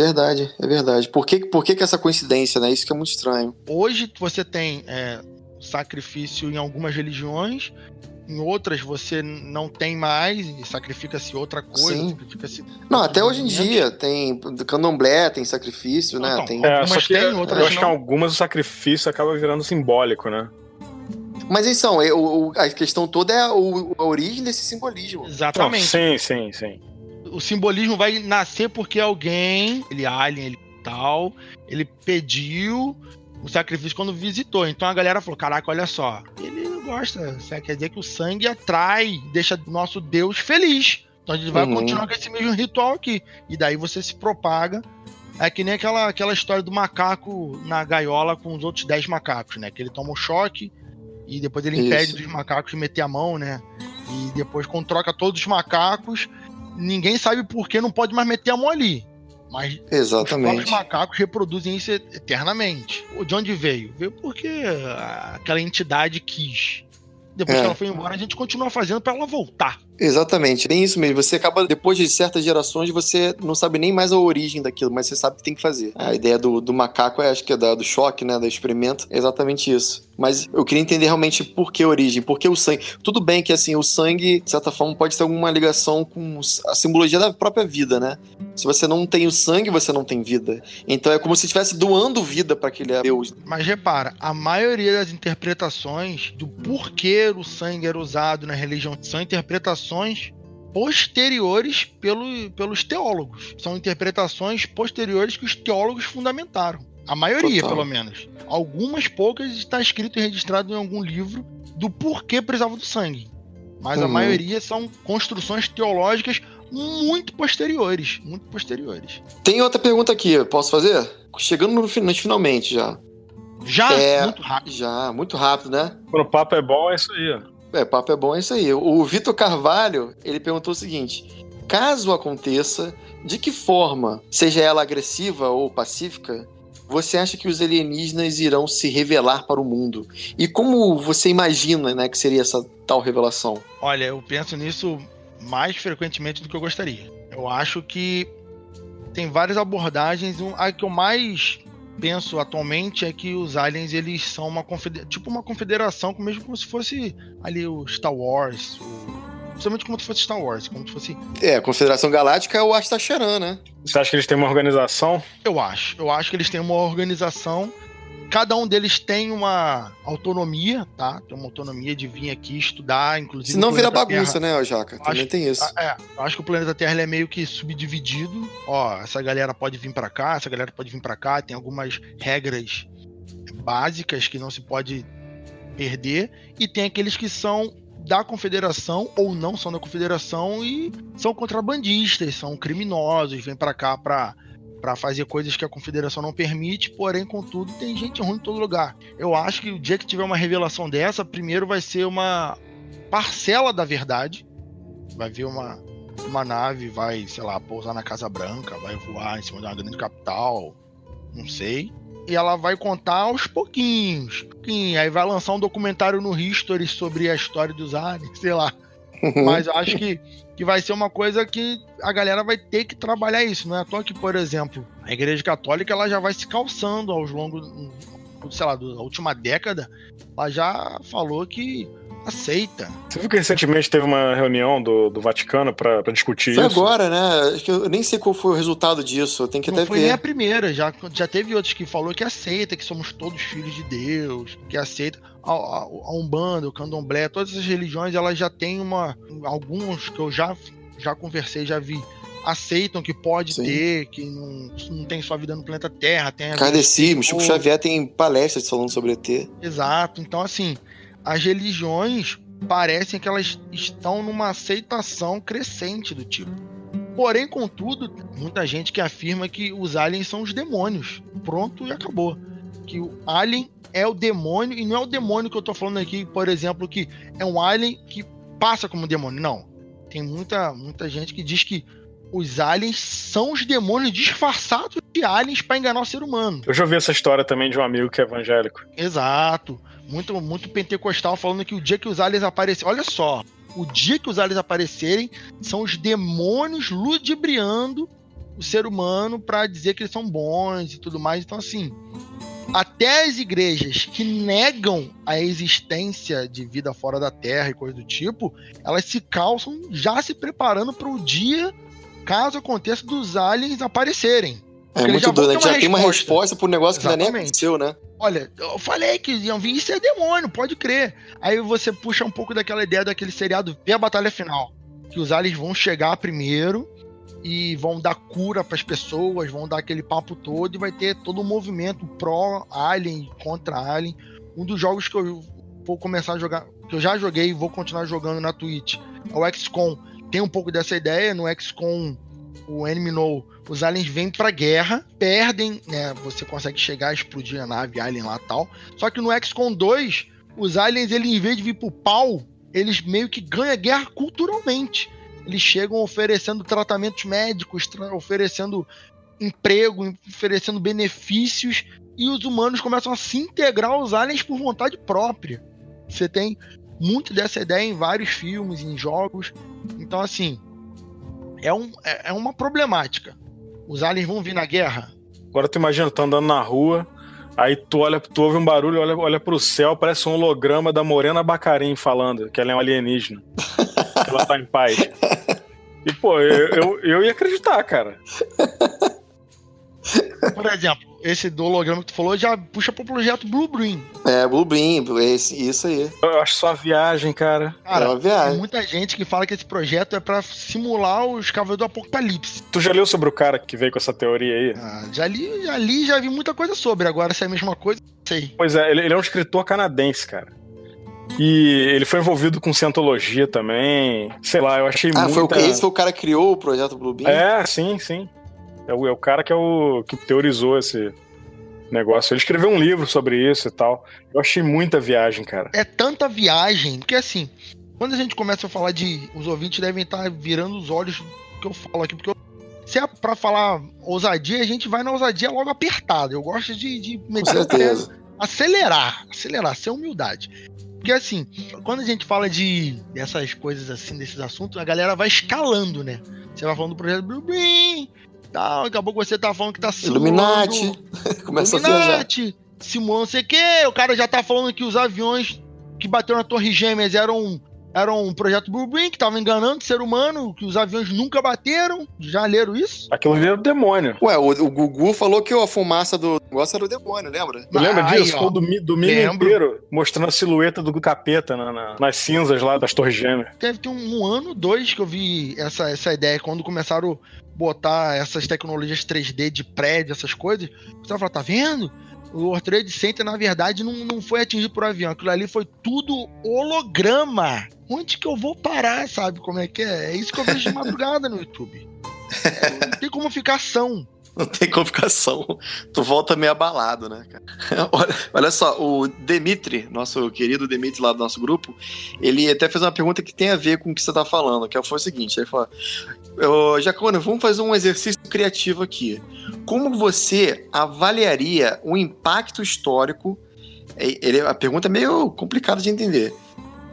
verdade. Por que essa coincidência, né? Isso que é muito estranho. Hoje você tem sacrifício em algumas religiões, em outras você não tem mais, sacrifica-se outra coisa. Sacrifica-se não, até hoje em dia tem candomblé, tem sacrifício, né? Não, tem... só que tem, outras eu acho que algumas o sacrifício acaba virando simbólico, né? Mas então, a questão toda é a origem desse simbolismo. Exatamente. Não, sim. O simbolismo vai nascer porque alguém, ele alien, ele tal, ele pediu o sacrifício quando visitou. Então a galera falou, caraca, olha só, ele gosta, quer dizer que o sangue atrai, deixa o nosso Deus feliz. Então a gente vai continuar com esse mesmo ritual aqui. E daí você se propaga. É que nem aquela história do macaco na gaiola com os outros 10 macacos, né? Que ele toma um choque e depois ele impede dos macacos de meter a mão, né? E depois, quando troca todos os macacos, ninguém sabe por que não pode mais meter a mão ali. Mas exatamente. Os próprios macacos reproduzem isso eternamente. De onde veio? Veio porque aquela entidade quis. Depois que ela foi embora, a gente continua fazendo pra ela voltar. Exatamente, bem isso mesmo. Você acaba, depois de certas gerações, você não sabe nem mais a origem daquilo, mas você sabe que tem que fazer. A ideia do macaco, acho que é do choque, né, do experimento, é exatamente isso. Mas eu queria entender realmente por que a origem, por que o sangue. Tudo bem que, assim, o sangue, de certa forma, pode ter alguma ligação com a simbologia da própria vida, né? Se você não tem o sangue, você não tem vida. Então é como se estivesse doando vida para aquele Deus. Mas repara, a maioria das interpretações do porquê o sangue era usado na religião são interpretações posteriores pelos teólogos. São interpretações posteriores que os teólogos fundamentaram. A maioria, pelo menos. Algumas poucas está escrito e registrado em algum livro do porquê precisava do sangue. Mas a maioria são construções teológicas muito posteriores. Muito posteriores. Tem outra pergunta aqui, posso fazer? Chegando nos finalmente já. Já? Muito rápido. Já, muito rápido, né? Quando o papo é bom, é isso aí, ó. Papo é bom, é isso aí. O Vitor Carvalho, ele perguntou o seguinte: caso aconteça, de que forma, seja ela agressiva ou pacífica, você acha que os alienígenas irão se revelar para o mundo? E como você imagina, né, que seria essa tal revelação? Olha, eu penso nisso mais frequentemente do que eu gostaria. Eu acho que tem várias abordagens. A que eu mais penso atualmente é que os aliens, eles são uma confederação, mesmo como se fosse ali o Star Wars, principalmente como se fosse Star Wars, como se fosse... A Confederação Galáctica é o Astacharan, né? Você acha que eles têm uma organização? Eu acho que eles têm uma organização. Cada um deles tem uma autonomia, tá? Tem uma autonomia de vir aqui estudar, inclusive... Se não vira bagunça, né, Jaca? Também tem isso. Eu acho que o planeta Terra ele é meio que subdividido. Ó, essa galera pode vir pra cá, essa galera pode vir pra cá. Tem algumas regras básicas que não se pode perder. E tem aqueles que são da Confederação ou não são da Confederação e são contrabandistas, são criminosos, vêm pra cá pra fazer coisas que a Confederação não permite, porém, contudo, tem gente ruim em todo lugar. Eu acho que o dia que tiver uma revelação dessa, primeiro vai ser uma parcela da verdade. Vai vir uma nave, vai, sei lá, pousar na Casa Branca, vai voar em cima de uma grande capital, não sei. E ela vai contar aos pouquinhos. Aí vai lançar um documentário no History sobre a história dos aliens, sei lá. Mas eu acho que vai ser uma coisa que a galera vai ter que trabalhar isso. Não é à toa que, por exemplo, a Igreja Católica ela já vai se calçando aos longos, sei lá, da última década. Ela já falou que aceita. Você viu que recentemente teve uma reunião do Vaticano pra discutir foi isso? Foi agora, né? Acho que eu nem sei qual foi o resultado disso. Eu tenho que até ver. Não foi nem a primeira. Já teve outros que falou que aceita, que somos todos filhos de Deus, que aceita. A Umbanda, o Candomblé, todas essas religiões, elas já têm alguns que eu já conversei, já vi, aceitam que pode ter, que não tem só vida no planeta Terra. Tem Kardecismo, Chico Xavier tem palestras falando sobre ET. Exato. Então, assim, as religiões parecem que elas estão numa aceitação crescente do tipo. Porém, contudo, muita gente que afirma que os aliens são os demônios. Pronto e acabou. Que o alien é o demônio, e não é o demônio que eu tô falando aqui, por exemplo, que é um alien que passa como demônio. Não. Tem muita gente que diz que os aliens são os demônios disfarçados de aliens para enganar o ser humano. Eu já ouvi essa história também de um amigo que é evangélico. Exato. Muito pentecostal falando que o dia que os aliens aparecerem... Olha só. O dia que os aliens aparecerem são os demônios ludibriando o ser humano para dizer que eles são bons e tudo mais. Então, assim... Até as igrejas que negam a existência de vida fora da Terra e coisa do tipo, elas se calçam já se preparando para o dia, caso aconteça, dos aliens aparecerem. É muito doido, a gente já tem uma resposta pro negócio que ainda nem aconteceu, né? Olha, eu falei que iam vir, isso é demônio, pode crer. Aí você puxa um pouco daquela ideia daquele seriado Ver a Batalha Final, que os aliens vão chegar primeiro e vão dar cura para as pessoas, vão dar aquele papo todo e vai ter todo um movimento pró-alien, contra-alien. Um dos jogos que eu vou começar a jogar, que eu já joguei e vou continuar jogando na Twitch, é o XCOM. Tem um pouco dessa ideia. No XCOM, o Enemy No, os aliens vêm pra guerra, perdem, né? Você consegue chegar a explodir a nave alien lá e tal. Só que no XCOM 2, os aliens, eles, em vez de vir pro pau, eles meio que ganham a guerra culturalmente. Eles chegam oferecendo tratamentos médicos, oferecendo emprego, oferecendo benefícios, e os humanos começam a se integrar aos aliens por vontade própria. Você tem muito dessa ideia em vários filmes, em jogos. Então, assim, é uma problemática. Os aliens vão vir na guerra? Agora tu imagina, tu andando na rua, aí tu ouve um barulho, olha pro céu, parece um holograma da Morena Baccarin falando que ela é um alienígena. Que ela tá em paz. E, pô, eu ia acreditar, cara. Por exemplo, esse do holograma que tu falou já puxa pro projeto Blueprint. Blueprint, isso aí. Eu acho só uma viagem, cara. Cara, É uma viagem. tem muita gente que fala que esse projeto é pra simular os Cavaleiros do Apocalipse. Tu já leu sobre o cara que veio com essa teoria aí? Já vi muita coisa sobre. Agora, se é a mesma coisa, não sei. Pois é, ele é um escritor canadense, cara. E ele foi envolvido com cientologia também. Sei lá, eu achei muito. Esse foi o cara que criou o projeto Blueprint? Sim. É o cara que teorizou esse negócio. Ele escreveu um livro sobre isso e tal. Eu achei muita viagem, cara. É tanta viagem, porque assim, quando a gente começa a falar os ouvintes devem estar virando os olhos do que eu falo aqui, porque se é pra falar ousadia, a gente vai na ousadia logo apertada. Eu gosto de meter o pé, acelerar, ser humildade. Porque assim, quando a gente fala dessas coisas assim, desses assuntos, a galera vai escalando, né? Você vai falando do projeto Blueprint, tal, daqui a pouco você tá falando que tá simulando... Illuminati. Começa a viajar. Simulando não sei o quê, o cara já tá falando que os aviões que bateram na Torre Gêmeas eram um projeto Blueprint, que tava enganando o ser humano, que os aviões nunca bateram. Já leram isso? Aquilo ali era o demônio. Ué, o Gugu falou que a fumaça do negócio era o demônio, lembra? Lembra disso? Ficou domingo inteiro mostrando a silhueta do capeta nas cinzas lá das Torres Gêmeas. Deve ter um ano, 2 que eu vi essa ideia, quando começaram a botar essas tecnologias 3D de prédio, essas coisas. Você vai falar, tá vendo? O World Trade Center, na verdade, não foi atingido por avião. Aquilo ali foi tudo holograma. Onde que eu vou parar, sabe como é que é? É isso que eu vejo de madrugada no YouTube. Não tem como ficar ação. Não tem complicação. Tu volta meio abalado, né, cara? Olha só, o Dimitri, nosso querido Dimitri lá do nosso grupo, ele até fez uma pergunta que tem a ver com o que você tá falando, que foi o seguinte, ele falou, Jacone, vamos fazer um exercício criativo aqui. Como você avaliaria o impacto histórico? A pergunta é meio complicada de entender.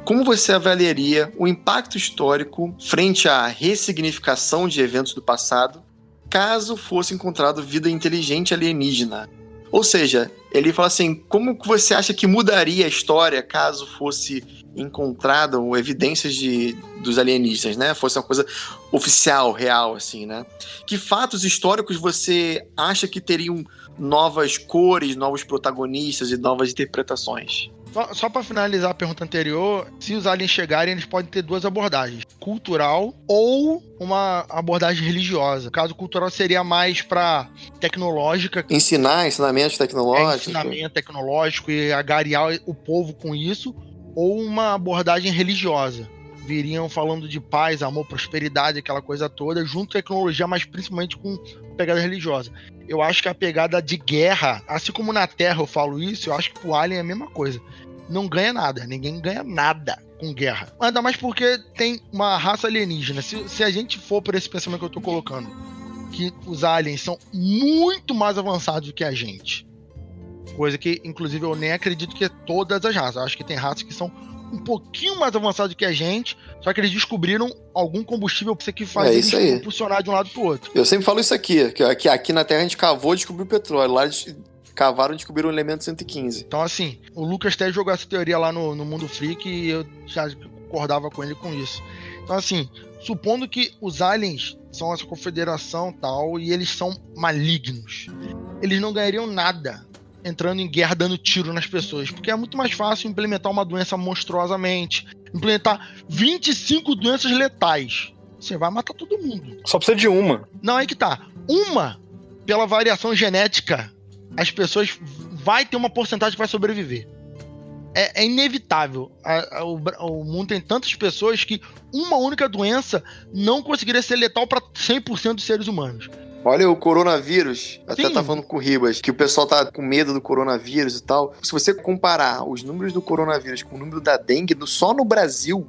Como você avaliaria o impacto histórico frente à ressignificação de eventos do passado, caso fosse encontrado vida inteligente alienígena? Ou seja, ele fala assim, como que você acha que mudaria a história caso fosse encontrada evidências dos alienígenas, né? Fosse uma coisa oficial, real, assim, né? Que fatos históricos você acha que teriam novas cores, novos protagonistas e novas interpretações? Só para finalizar a pergunta anterior, se os aliens chegarem, eles podem ter 2 abordagens. Cultural ou uma abordagem religiosa. O caso cultural seria mais para tecnológica. Ensinamento tecnológico. Ensinamento tecnológico e agariar o povo com isso. Ou uma abordagem religiosa. Viriam falando de paz, amor, prosperidade, aquela coisa toda, junto com tecnologia, mas principalmente com pegada religiosa. Eu acho que a pegada de guerra, assim como na Terra eu falo isso, eu acho que pro Alien é a mesma coisa. Não ganha nada, ninguém ganha nada com guerra. Ainda mais porque tem uma raça alienígena. Se a gente for por esse pensamento que eu tô colocando, que os aliens são muito mais avançados do que a gente, coisa que, inclusive, eu nem acredito que é todas as raças. Eu acho que tem raças que são um pouquinho mais avançadas do que a gente, só que eles descobriram algum combustível pra você que faz eles propulsionar de um lado pro outro. Eu sempre falo isso aqui, que aqui na Terra a gente cavou e descobriu petróleo. Lá eles cavaram e descobriram o elemento 115. Então, assim, o Lucas até jogou essa teoria lá no Mundo Freak e eu já concordava com ele com isso. Então, assim, supondo que os aliens são essa confederação e tal, e eles são malignos, eles não ganhariam nada entrando em guerra, dando tiro nas pessoas, porque é muito mais fácil implementar uma doença monstruosamente, implementar 25 doenças letais. Você vai matar todo mundo. Só precisa de uma. Não, aí que tá. Uma, pela variação genética, as pessoas vai ter uma porcentagem que vai sobreviver. É inevitável. O mundo tem tantas pessoas que uma única doença não conseguiria ser letal para 100% dos seres humanos. Olha o coronavírus, até Sim. tá falando com o Ribas, que o pessoal tá com medo do coronavírus e tal. Se você comparar os números do coronavírus com o número da dengue, só no Brasil,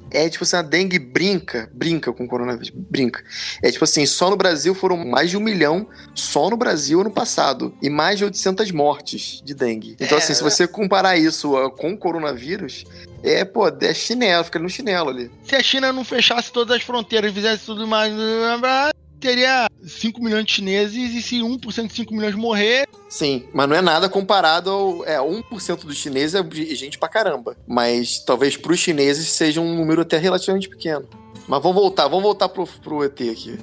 é tipo assim, a dengue brinca com o coronavírus, brinca. É tipo assim, só no Brasil foram mais de 1 milhão, só no Brasil ano passado, e mais de 800 mortes de dengue. Então assim, se você comparar isso com o coronavírus, é chinelo, fica no chinelo ali. Se a China não fechasse todas as fronteiras, fizesse tudo mais, teria 5 milhões de chineses, e se 1% de 5 milhões morrer... Sim, mas não é nada comparado ao... 1% dos chineses é gente pra caramba. Mas talvez pros chineses seja um número até relativamente pequeno. Mas vamos voltar pro ET aqui.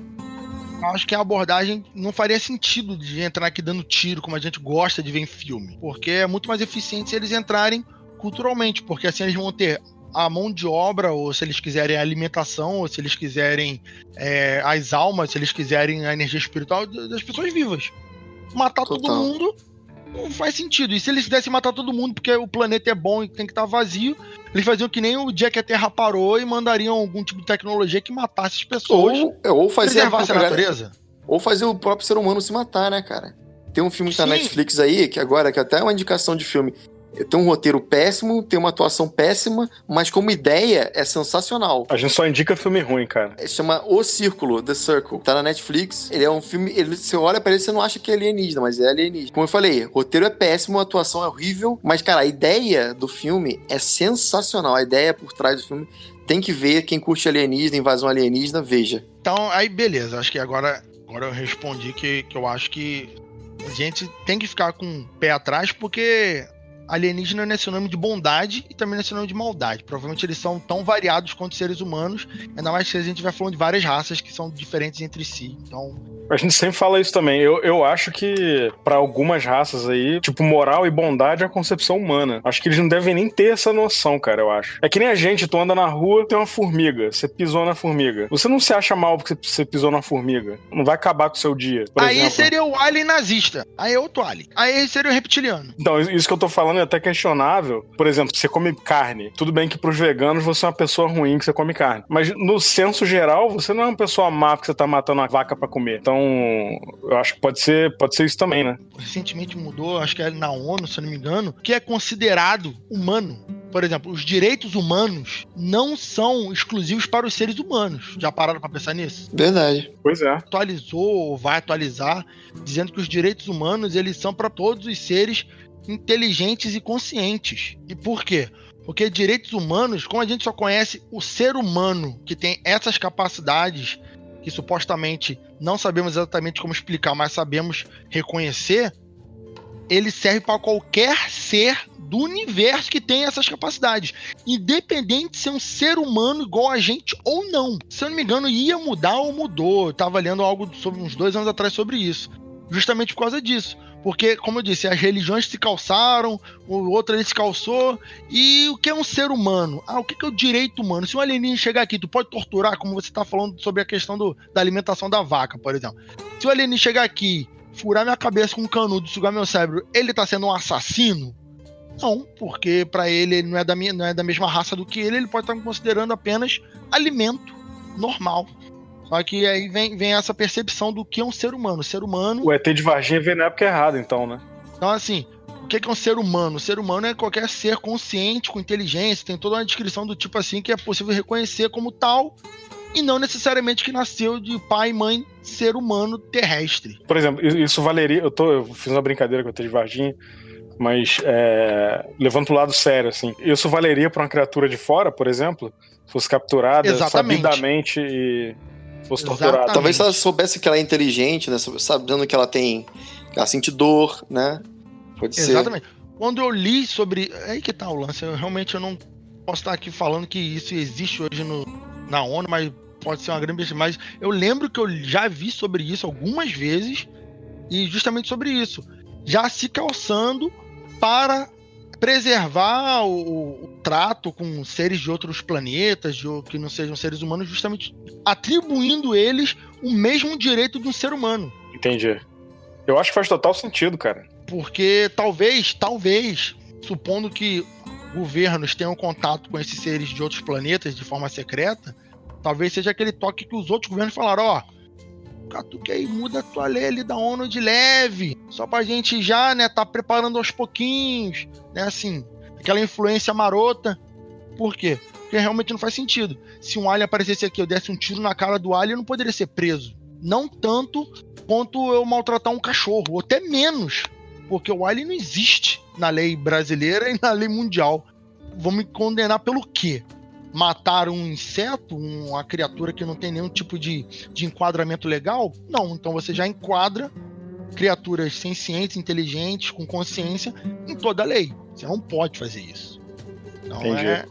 Eu acho que a abordagem não faria sentido de entrar aqui dando tiro, como a gente gosta de ver em filme. Porque é muito mais eficiente se eles entrarem culturalmente, porque assim eles vão ter a mão de obra, ou se eles quiserem a alimentação, ou se eles quiserem as almas, se eles quiserem a energia espiritual das pessoas vivas. Matar todo mundo não faz sentido. E se eles quisessem matar todo mundo porque o planeta é bom e tem que estar vazio, eles faziam que nem o dia que a Terra parou e mandariam algum tipo de tecnologia que matasse as pessoas. Ou fazer a natureza. Ou fazer o próprio ser humano se matar, né, cara? Tem um filme que tá na Netflix aí, que até é uma indicação de filme. Tem um roteiro péssimo, tem uma atuação péssima, mas como ideia é sensacional. A gente só indica filme ruim, cara. Chama O Círculo, The Circle. Tá na Netflix. Ele é um filme... Você olha pra ele e você não acha que é alienígena, mas é alienígena. Como eu falei, o roteiro é péssimo, a atuação é horrível, mas, cara, a ideia do filme é sensacional. A ideia por trás do filme tem que ver. Quem curte alienígena, invasão alienígena, veja. Então, aí beleza. Acho que agora eu respondi que eu acho que a gente tem que ficar com o pé atrás, porque... alienígena não é sinônimo de bondade e também não é sinônimo de maldade. Provavelmente eles são tão variados quanto seres humanos, ainda mais que a gente vai falando de várias raças que são diferentes entre si. Então... a gente sempre fala isso também. Eu acho que pra algumas raças aí, tipo, moral e bondade é a concepção humana. Acho que eles não devem nem ter essa noção, cara, eu acho. É que nem a gente, tu anda na rua, tem uma formiga, você pisou na formiga. Você não se acha mal porque você pisou na formiga. Não vai acabar com o seu dia. Aí exemplo. Seria o alien nazista. Aí é outro alien. Aí seria o reptiliano. Então, isso que eu tô falando é até questionável. Por exemplo, você come carne. Tudo bem que pros veganos você é uma pessoa ruim que você come carne. Mas no senso geral, você não é uma pessoa má porque você tá matando uma vaca pra comer. Então, eu acho que pode ser isso também, né? Recentemente mudou, acho que é na ONU, se eu não me engano, que é considerado humano. Por exemplo, os direitos humanos não são exclusivos para os seres humanos. Já pararam pra pensar nisso? Verdade. Pois é. Atualizou ou vai atualizar, dizendo que os direitos humanos, eles são para todos os seres inteligentes e conscientes. E por quê? Porque direitos humanos, como a gente só conhece o ser humano que tem essas capacidades, que supostamente não sabemos exatamente como explicar, mas sabemos reconhecer, ele serve para qualquer ser do universo que tem essas capacidades, independente de ser um ser humano igual a gente ou não. Se eu não me engano, ia mudar ou mudou. Eu estava lendo algo sobre uns 2 anos atrás sobre isso, justamente por causa disso. Porque, como eu disse, as religiões se calçaram, o outro ali se calçou. E o que é um ser humano? O que é o direito humano? Se um alienígena chegar aqui, tu pode torturar, como você está falando sobre a questão da alimentação da vaca, por exemplo. Se o alienígena chegar aqui, furar minha cabeça com um canudo, sugar meu cérebro, ele tá sendo um assassino? Não, porque para ele não é da mesma raça do que ele pode estar me considerando apenas alimento normal. Só que aí vem essa percepção do que é um ser humano. Ser humano... O ET de Varginha veio na época errada, então, né? Então, assim, o que é um ser humano? O ser humano é qualquer ser consciente, com inteligência, tem toda uma descrição do tipo assim que é possível reconhecer como tal, e não necessariamente que nasceu de pai e mãe ser humano terrestre. Por exemplo, isso valeria... Eu fiz uma brincadeira com o ET de Varginha, mas levando pro lado sério, assim, isso valeria para uma criatura de fora, por exemplo? Se fosse capturada sabidamente e... fosse torturada. Talvez se ela soubesse que ela é inteligente, né? Sabendo que ela sente dor, né? Pode ser. Exatamente. Quando eu li sobre... aí que tá o lance. Eu não posso estar aqui falando que isso existe hoje na ONU, mas pode ser uma grande besteira. Mas eu lembro que eu já vi sobre isso algumas vezes, e justamente sobre isso. Já se calçando para preservar o trato com seres de outros planetas, que não sejam seres humanos, justamente atribuindo eles o mesmo direito de um ser humano. Entendi. Eu acho que faz total sentido, cara. Porque talvez, supondo que governos tenham contato com esses seres de outros planetas de forma secreta, talvez seja aquele toque que os outros governos falaram, Catuque aí, muda a tua lei ali da ONU de leve, só pra gente já, né, tá preparando aos pouquinhos, né, assim, aquela influência marota. Por quê? Porque realmente não faz sentido. Se um alien aparecesse aqui, eu desse um tiro na cara do alien, eu não poderia ser preso. Não tanto quanto eu maltratar um cachorro, ou até menos, porque o alien não existe na lei brasileira e na lei mundial. Vão me condenar pelo quê? Matar um inseto, uma criatura que não tem nenhum tipo de enquadramento legal? Não, então você já enquadra criaturas sencientes, inteligentes, com consciência em toda a lei. Você não pode fazer isso. Então é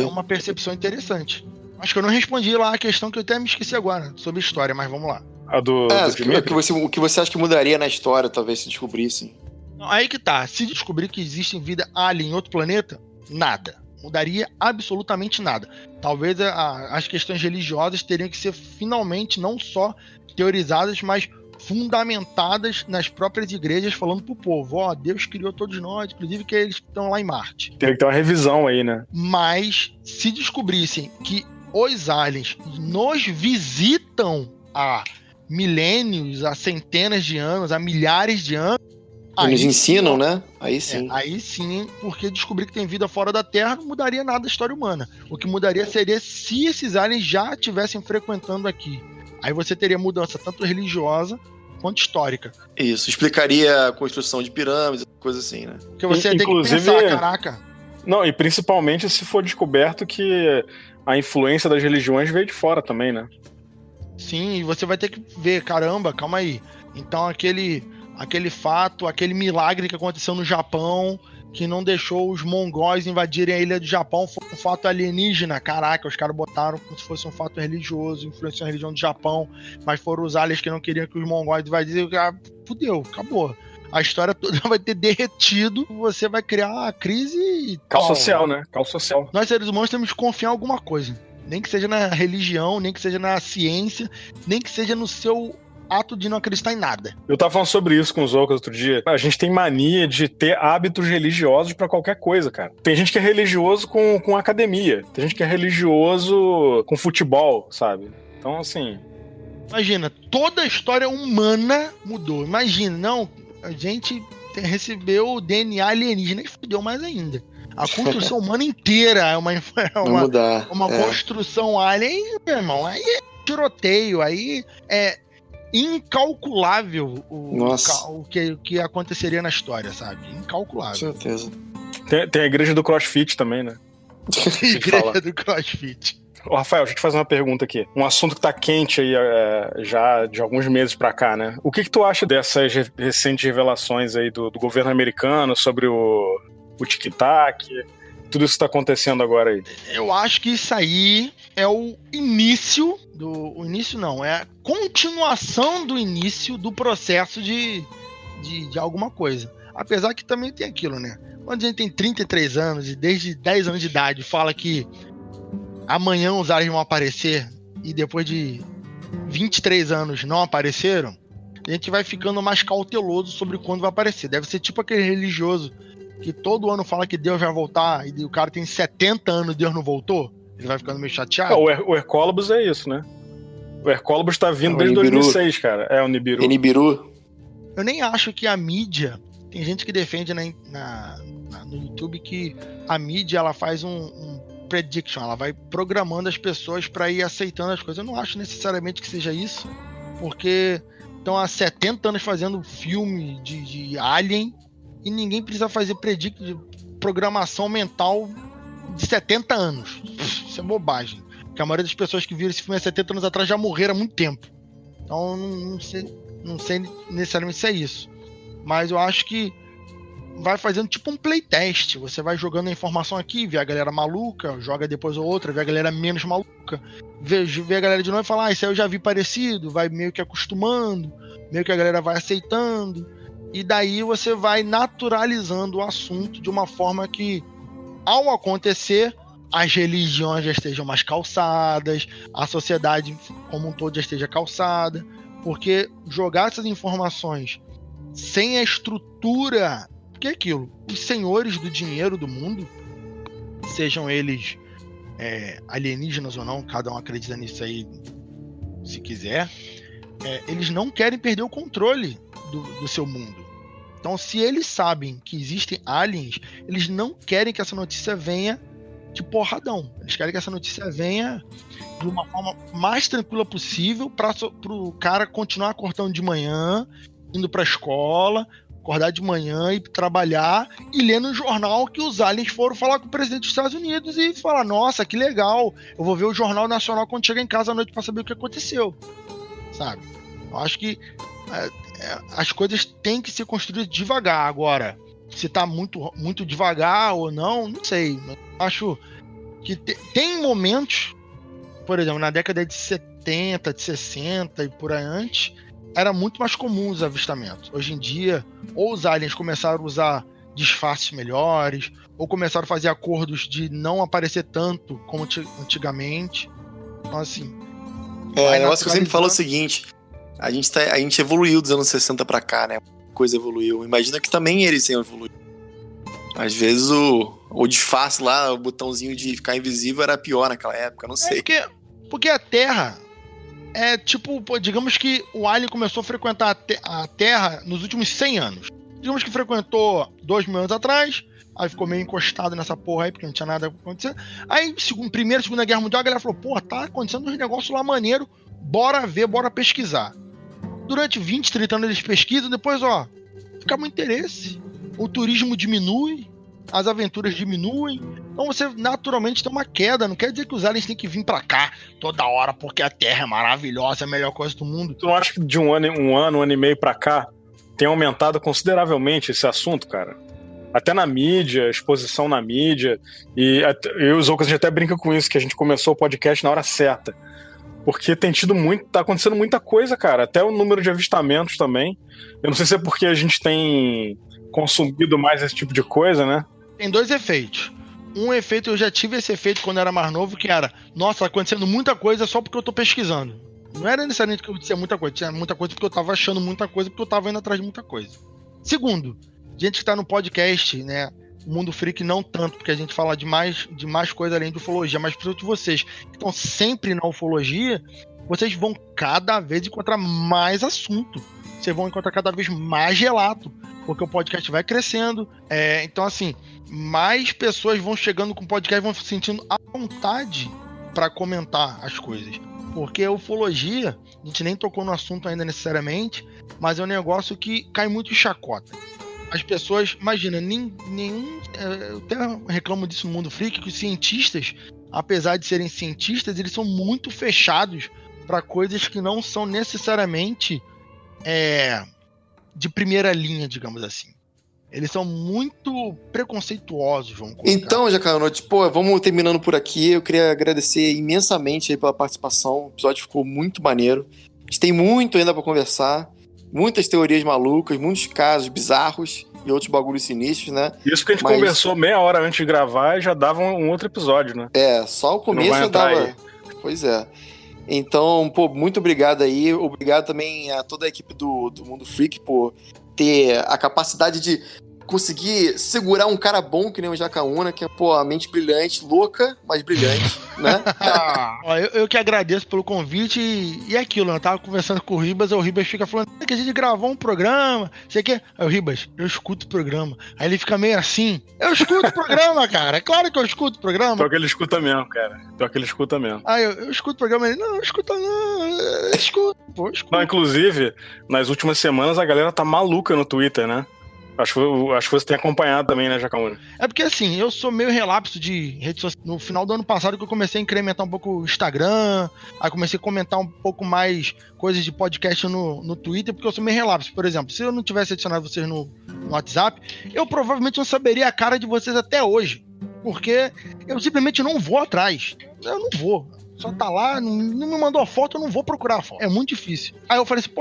uma percepção interessante. Acho que eu não respondi lá a questão que eu até me esqueci agora, sobre história, mas vamos lá. A do Dimitri? O que você acha que mudaria na história, talvez, se descobrissem? Aí que tá. Se descobrir que existe vida alien em outro planeta, nada. Mudaria absolutamente nada. Talvez as questões religiosas teriam que ser finalmente não só teorizadas, mas fundamentadas nas próprias igrejas, falando pro povo, ó, Deus criou todos nós, inclusive que eles estão lá em Marte. Tem que ter uma revisão aí, né? Mas se descobrissem que os aliens nos visitam há milênios, há centenas de anos, há milhares de anos, nos ensinam, né? Aí sim. Aí sim, porque descobrir que tem vida fora da Terra não mudaria nada a história humana. O que mudaria seria se esses aliens já estivessem frequentando aqui. Aí você teria mudança tanto religiosa quanto histórica. Isso, explicaria a construção de pirâmides, coisa assim, né? Porque você ia ter que pensar, caraca. Não, e principalmente se for descoberto que a influência das religiões veio de fora também, né? Sim, e você vai ter que ver, caramba, calma aí. Então aquele fato, aquele milagre que aconteceu no Japão, que não deixou os mongóis invadirem a ilha do Japão, foi um fato alienígena. Caraca, os caras botaram como se fosse um fato religioso, influenciou a religião do Japão, mas foram os aliens que não queriam que os mongóis invadissem. Fudeu, acabou. A história toda vai ter derretido, você vai criar uma crise... Caos social, né? Caos social. Nós, seres humanos, temos que confiar em alguma coisa. Nem que seja na religião, nem que seja na ciência, nem que seja no seu ato de não acreditar em nada. Eu tava falando sobre isso com os Zocas outro dia. A gente tem mania de ter hábitos religiosos pra qualquer coisa, cara. Tem gente que é religioso com academia. Tem gente que é religioso com futebol, sabe? Então, assim... Imagina, toda a história humana mudou. Imagina, não, a gente recebeu o DNA alienígena e fudeu mais ainda. A construção humana inteira é uma construção alien, meu irmão. Aí é tiroteio, aí é incalculável o que aconteceria na história, sabe? Incalculável. Com certeza. Tem a igreja do CrossFit também, né? Igreja do CrossFit. Ô, Rafael, deixa eu te fazer uma pergunta aqui. Um assunto que tá quente aí já de alguns meses pra cá, né? O que tu acha dessas recentes revelações aí do governo americano sobre o tic-tac? Tudo isso que tá acontecendo agora aí. Eu acho que isso aí é o início o início não, é a continuação do início do processo de alguma coisa. Apesar que também tem aquilo, né? Quando a gente tem 33 anos e desde 10 anos de idade fala que amanhã os aliens vão aparecer e depois de 23 anos não apareceram, a gente vai ficando mais cauteloso sobre quando vai aparecer. Deve ser tipo aquele religioso que todo ano fala que Deus vai voltar e o cara tem 70 anos e Deus não voltou. Ele vai ficando meio chateado. O Hercólobus é isso, né? O Hercólobus tá vindo desde 2006, cara. É o Nibiru. Nibiru. Eu nem acho que a mídia... Tem gente que defende no YouTube que a mídia ela faz um prediction, ela vai programando as pessoas para ir aceitando as coisas. Eu não acho necessariamente que seja isso, porque estão há 70 anos fazendo filme de Alien e ninguém precisa fazer programação mental de 70 anos. Isso é bobagem. Porque a maioria das pessoas que viram esse filme há 70 anos atrás já morreram há muito tempo. Então não sei necessariamente se é isso. Mas eu acho que vai fazendo tipo um playtest. Você vai jogando a informação aqui, vê a galera maluca, joga depois outra, vê a galera menos maluca, vê a galera de novo e fala, isso aí eu já vi parecido, vai meio que acostumando, meio que a galera vai aceitando, e daí você vai naturalizando o assunto de uma forma que, ao acontecer, as religiões já estejam mais calçadas, a sociedade como um todo já esteja calçada, porque jogar essas informações sem a estrutura, que é aquilo, os senhores do dinheiro do mundo, sejam eles alienígenas ou não, cada um acredita nisso aí se quiser, eles não querem perder o controle do seu mundo. Então, se eles sabem que existem aliens, eles não querem que essa notícia venha de porradão. Eles querem que essa notícia venha de uma forma mais tranquila possível para o cara continuar acordando de manhã, indo pra escola, acordar de manhã, ir trabalhar e ler no jornal que os aliens foram falar com o presidente dos Estados Unidos e falar, nossa, que legal, eu vou ver o Jornal Nacional quando chegar em casa à noite pra saber o que aconteceu, sabe? Eu acho que as coisas têm que ser construídas devagar. Agora, se tá muito, muito devagar ou não sei. Eu acho que tem momentos, por exemplo, na década de 70, de 60 e por aí antes, era muito mais comum os avistamentos. Hoje em dia, ou os aliens começaram a usar disfarces melhores, ou começaram a fazer acordos de não aparecer tanto como antigamente. Então, assim... o negócio que eu sempre falo é o seguinte, a gente evoluiu dos anos 60 pra cá, né? A coisa evoluiu. Imagina que também eles tenham evoluído. Às vezes o disfarce lá, o botãozinho de ficar invisível era pior naquela época, não sei. Porque a Terra é tipo, digamos que o alien começou a frequentar a Terra nos últimos 100 anos. Digamos que frequentou 2.000 anos atrás, aí ficou meio encostado nessa porra aí, porque não tinha nada acontecendo. Aí, Primeira e Segunda Guerra Mundial, a galera falou, porra, tá acontecendo uns negócios lá maneiro, bora ver, bora pesquisar. Durante 20, 30 anos eles pesquisam, depois, fica muito interesse. O turismo diminui, as aventuras diminuem, então você naturalmente tem uma queda. Não quer dizer que os aliens têm que vir pra cá toda hora porque a Terra é maravilhosa, é a melhor coisa do mundo. Tu não acha que de um ano e meio pra cá tem aumentado consideravelmente esse assunto, cara? Até na mídia, exposição na mídia, e eu e o Zoukas, a gente até brinca com isso, que a gente começou o podcast na hora certa. Porque tá acontecendo muita coisa, cara, até o número de avistamentos também. Eu não sei se é porque a gente tem consumido mais esse tipo de coisa, né? Tem 2 efeitos. Um efeito, eu já tive esse efeito quando eu era mais novo, que era, nossa, tá acontecendo muita coisa só porque eu tô pesquisando. Não era necessariamente que eu disse muita coisa, tinha muita coisa porque eu tava achando muita coisa, porque eu tava indo atrás de muita coisa. Segundo, gente que tá no podcast, né, o Mundo Freak não tanto, porque a gente fala de mais coisa além de ufologia, mas principalmente vocês que estão sempre na ufologia, vocês vão cada vez encontrar mais assunto. Vocês vão encontrar cada vez mais relato, porque o podcast vai crescendo. Então, assim, mais pessoas vão chegando com o podcast, vão se sentindo à vontade para comentar as coisas. Porque a ufologia, a gente nem tocou no assunto ainda necessariamente, mas é um negócio que cai muito em chacota. As pessoas, imagina, eu até reclamo disso no Mundo Freak, que os cientistas, apesar de serem cientistas, eles são muito fechados para coisas que não são necessariamente de primeira linha, digamos assim. Eles são muito preconceituosos, vamos colocar. Então, Jacarano, vamos terminando por aqui. Eu queria agradecer imensamente aí pela participação. O episódio ficou muito maneiro. A gente tem muito ainda pra conversar. Muitas teorias malucas, muitos casos bizarros e outros bagulhos sinistros, né? Isso que a gente conversou meia hora antes de gravar e já dava um outro episódio, né? Só o começo já dava... Aí. Pois é. Então, muito obrigado aí. Obrigado também a toda a equipe do Mundo Freak por ter a capacidade de conseguir segurar um cara bom que nem o Jacaúna, que é, a mente brilhante, louca, mas brilhante, né? Eu que agradeço pelo convite e é aquilo, né? Eu tava conversando com o Ribas, o Ribas fica falando que a gente gravou um programa, sei que. Aí o Ribas, eu escuto o programa. Aí ele fica meio assim, eu escuto o programa, cara, é claro que eu escuto o programa. Pior que ele escuta mesmo, cara. Pior que ele escuta mesmo. Aí eu escuto o programa, ele, não, escuta não, eu escuto. Não, inclusive, nas últimas semanas a galera tá maluca no Twitter, né? Acho que você tem acompanhado também, né, Jacaúna? É porque, assim, eu sou meio relapso de rede social. No final do ano passado que eu comecei a incrementar um pouco o Instagram, aí comecei a comentar um pouco mais coisas de podcast no Twitter, porque eu sou meio relapso. Por exemplo, se eu não tivesse adicionado vocês no WhatsApp, eu provavelmente não saberia a cara de vocês até hoje, porque eu simplesmente não vou atrás. Eu não vou. Só tá lá, não me mandou a foto, eu não vou procurar a foto. É muito difícil. Aí eu falei assim,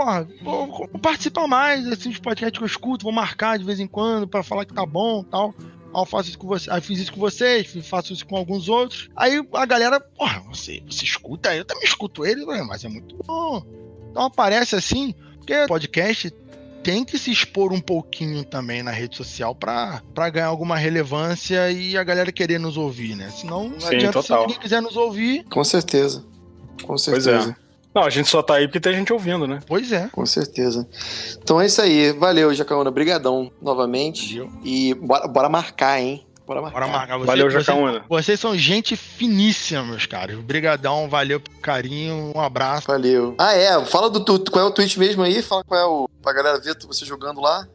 vou participar mais, assim, dos podcasts que eu escuto, vou marcar de vez em quando pra falar que tá bom e tal. Aí eu faço isso com vocês, aí fiz isso com vocês, faço isso com alguns outros. Aí a galera, você escuta? Eu também escuto ele, mas é muito bom. Então aparece assim, porque podcast tem que se expor um pouquinho também na rede social pra ganhar alguma relevância e a galera querer nos ouvir, né? Senão não adianta se ninguém quiser nos ouvir. Com certeza. Pois é. Não, a gente só tá aí porque tem gente ouvindo, né? Pois é. Com certeza. Então é isso aí. Valeu, Jacaúna. Brigadão novamente. Valeu. E bora marcar, hein? Bora marcar. Valeu, Jacaúna. Vocês são gente finíssima, meus caras. Obrigadão, valeu pelo carinho, um abraço. Valeu. Fala qual é o tweet mesmo aí, fala qual é pra galera ver você jogando lá.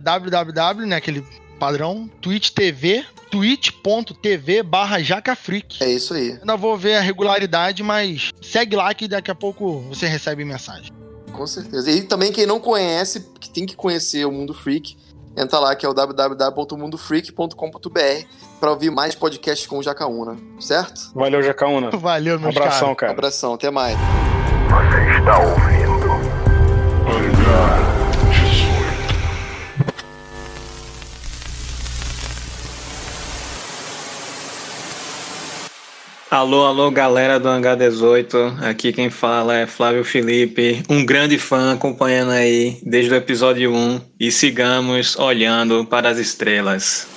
www, né, aquele padrão, twitch.tv/jacafreak. É isso aí. Ainda vou ver a regularidade, mas segue lá que daqui a pouco você recebe mensagem. Com certeza. E também quem não conhece, que tem que conhecer o Mundo Freak, entra lá que é o www.mundofreak.com.br para ouvir mais podcasts com o Jacaúna, certo? Valeu, Jacaúna. Valeu, meus Abração, cara. Abração, até mais. Você está ouvindo Hangar 18. Alô, galera do Hangar 18. Aqui quem fala é Flávio Felipe, um grande fã acompanhando aí desde o episódio 1 e sigamos olhando para as estrelas.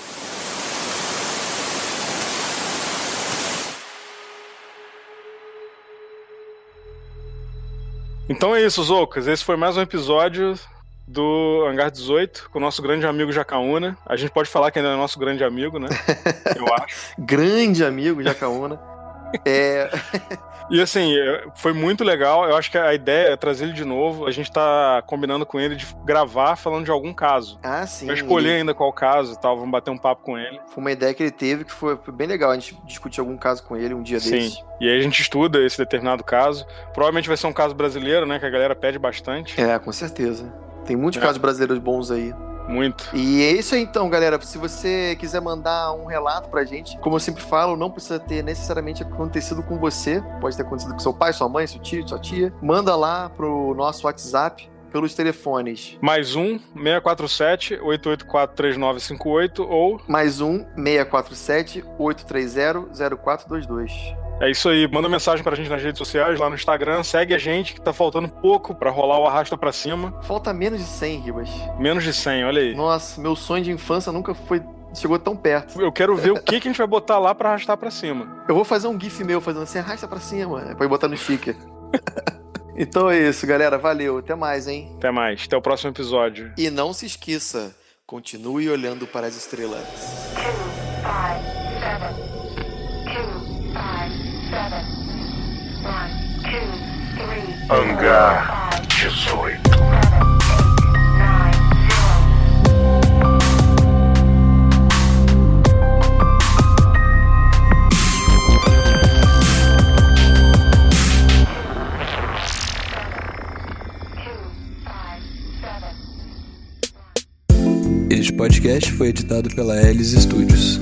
Então é isso, Zoucas. Esse foi mais um episódio do Hangar 18 com o nosso grande amigo Jacaúna. A gente pode falar que ainda é nosso grande amigo, né? Eu acho. Grande amigo Jacaúna. E assim, foi muito legal. Eu acho que a ideia é trazer ele de novo. A gente tá combinando com ele de gravar falando de algum caso. Ah, sim. Eu escolhi ainda qual caso e tal. Vamos bater um papo com ele. Foi uma ideia que ele teve que foi bem legal. A gente discutir algum caso com ele um dia desses. Sim. E aí a gente estuda esse determinado caso. Provavelmente vai ser um caso brasileiro, né? Que a galera pede bastante. Com certeza. Tem muitos casos brasileiros bons aí. Muito. E é isso aí então, galera. Se você quiser mandar um relato pra gente, como eu sempre falo, não precisa ter necessariamente acontecido com você. Pode ter acontecido com seu pai, sua mãe, seu tio, sua tia. Manda lá pro nosso WhatsApp pelos telefones. Mais um, 647-884-3958 ou... Mais um, 647-830-0422. É isso aí, manda mensagem pra gente nas redes sociais, lá no Instagram, segue a gente que tá faltando pouco pra rolar o Arrasta Pra Cima. Falta menos de 100, Ribas. Menos de 100, olha aí. Nossa, meu sonho de infância nunca chegou tão perto. Eu quero ver o que a gente vai botar lá pra arrastar pra cima. Eu vou fazer um gif meu fazendo assim, arrasta pra cima, pra botar no sticker. Então é isso, galera, valeu, até mais, hein? Até mais, até o próximo episódio. E não se esqueça, continue olhando para as estrelas. 2, 5, 7, 1, 2, 3, Hangar 18. 7, 8, 9, 0. Este podcast foi editado pela Elis Studios.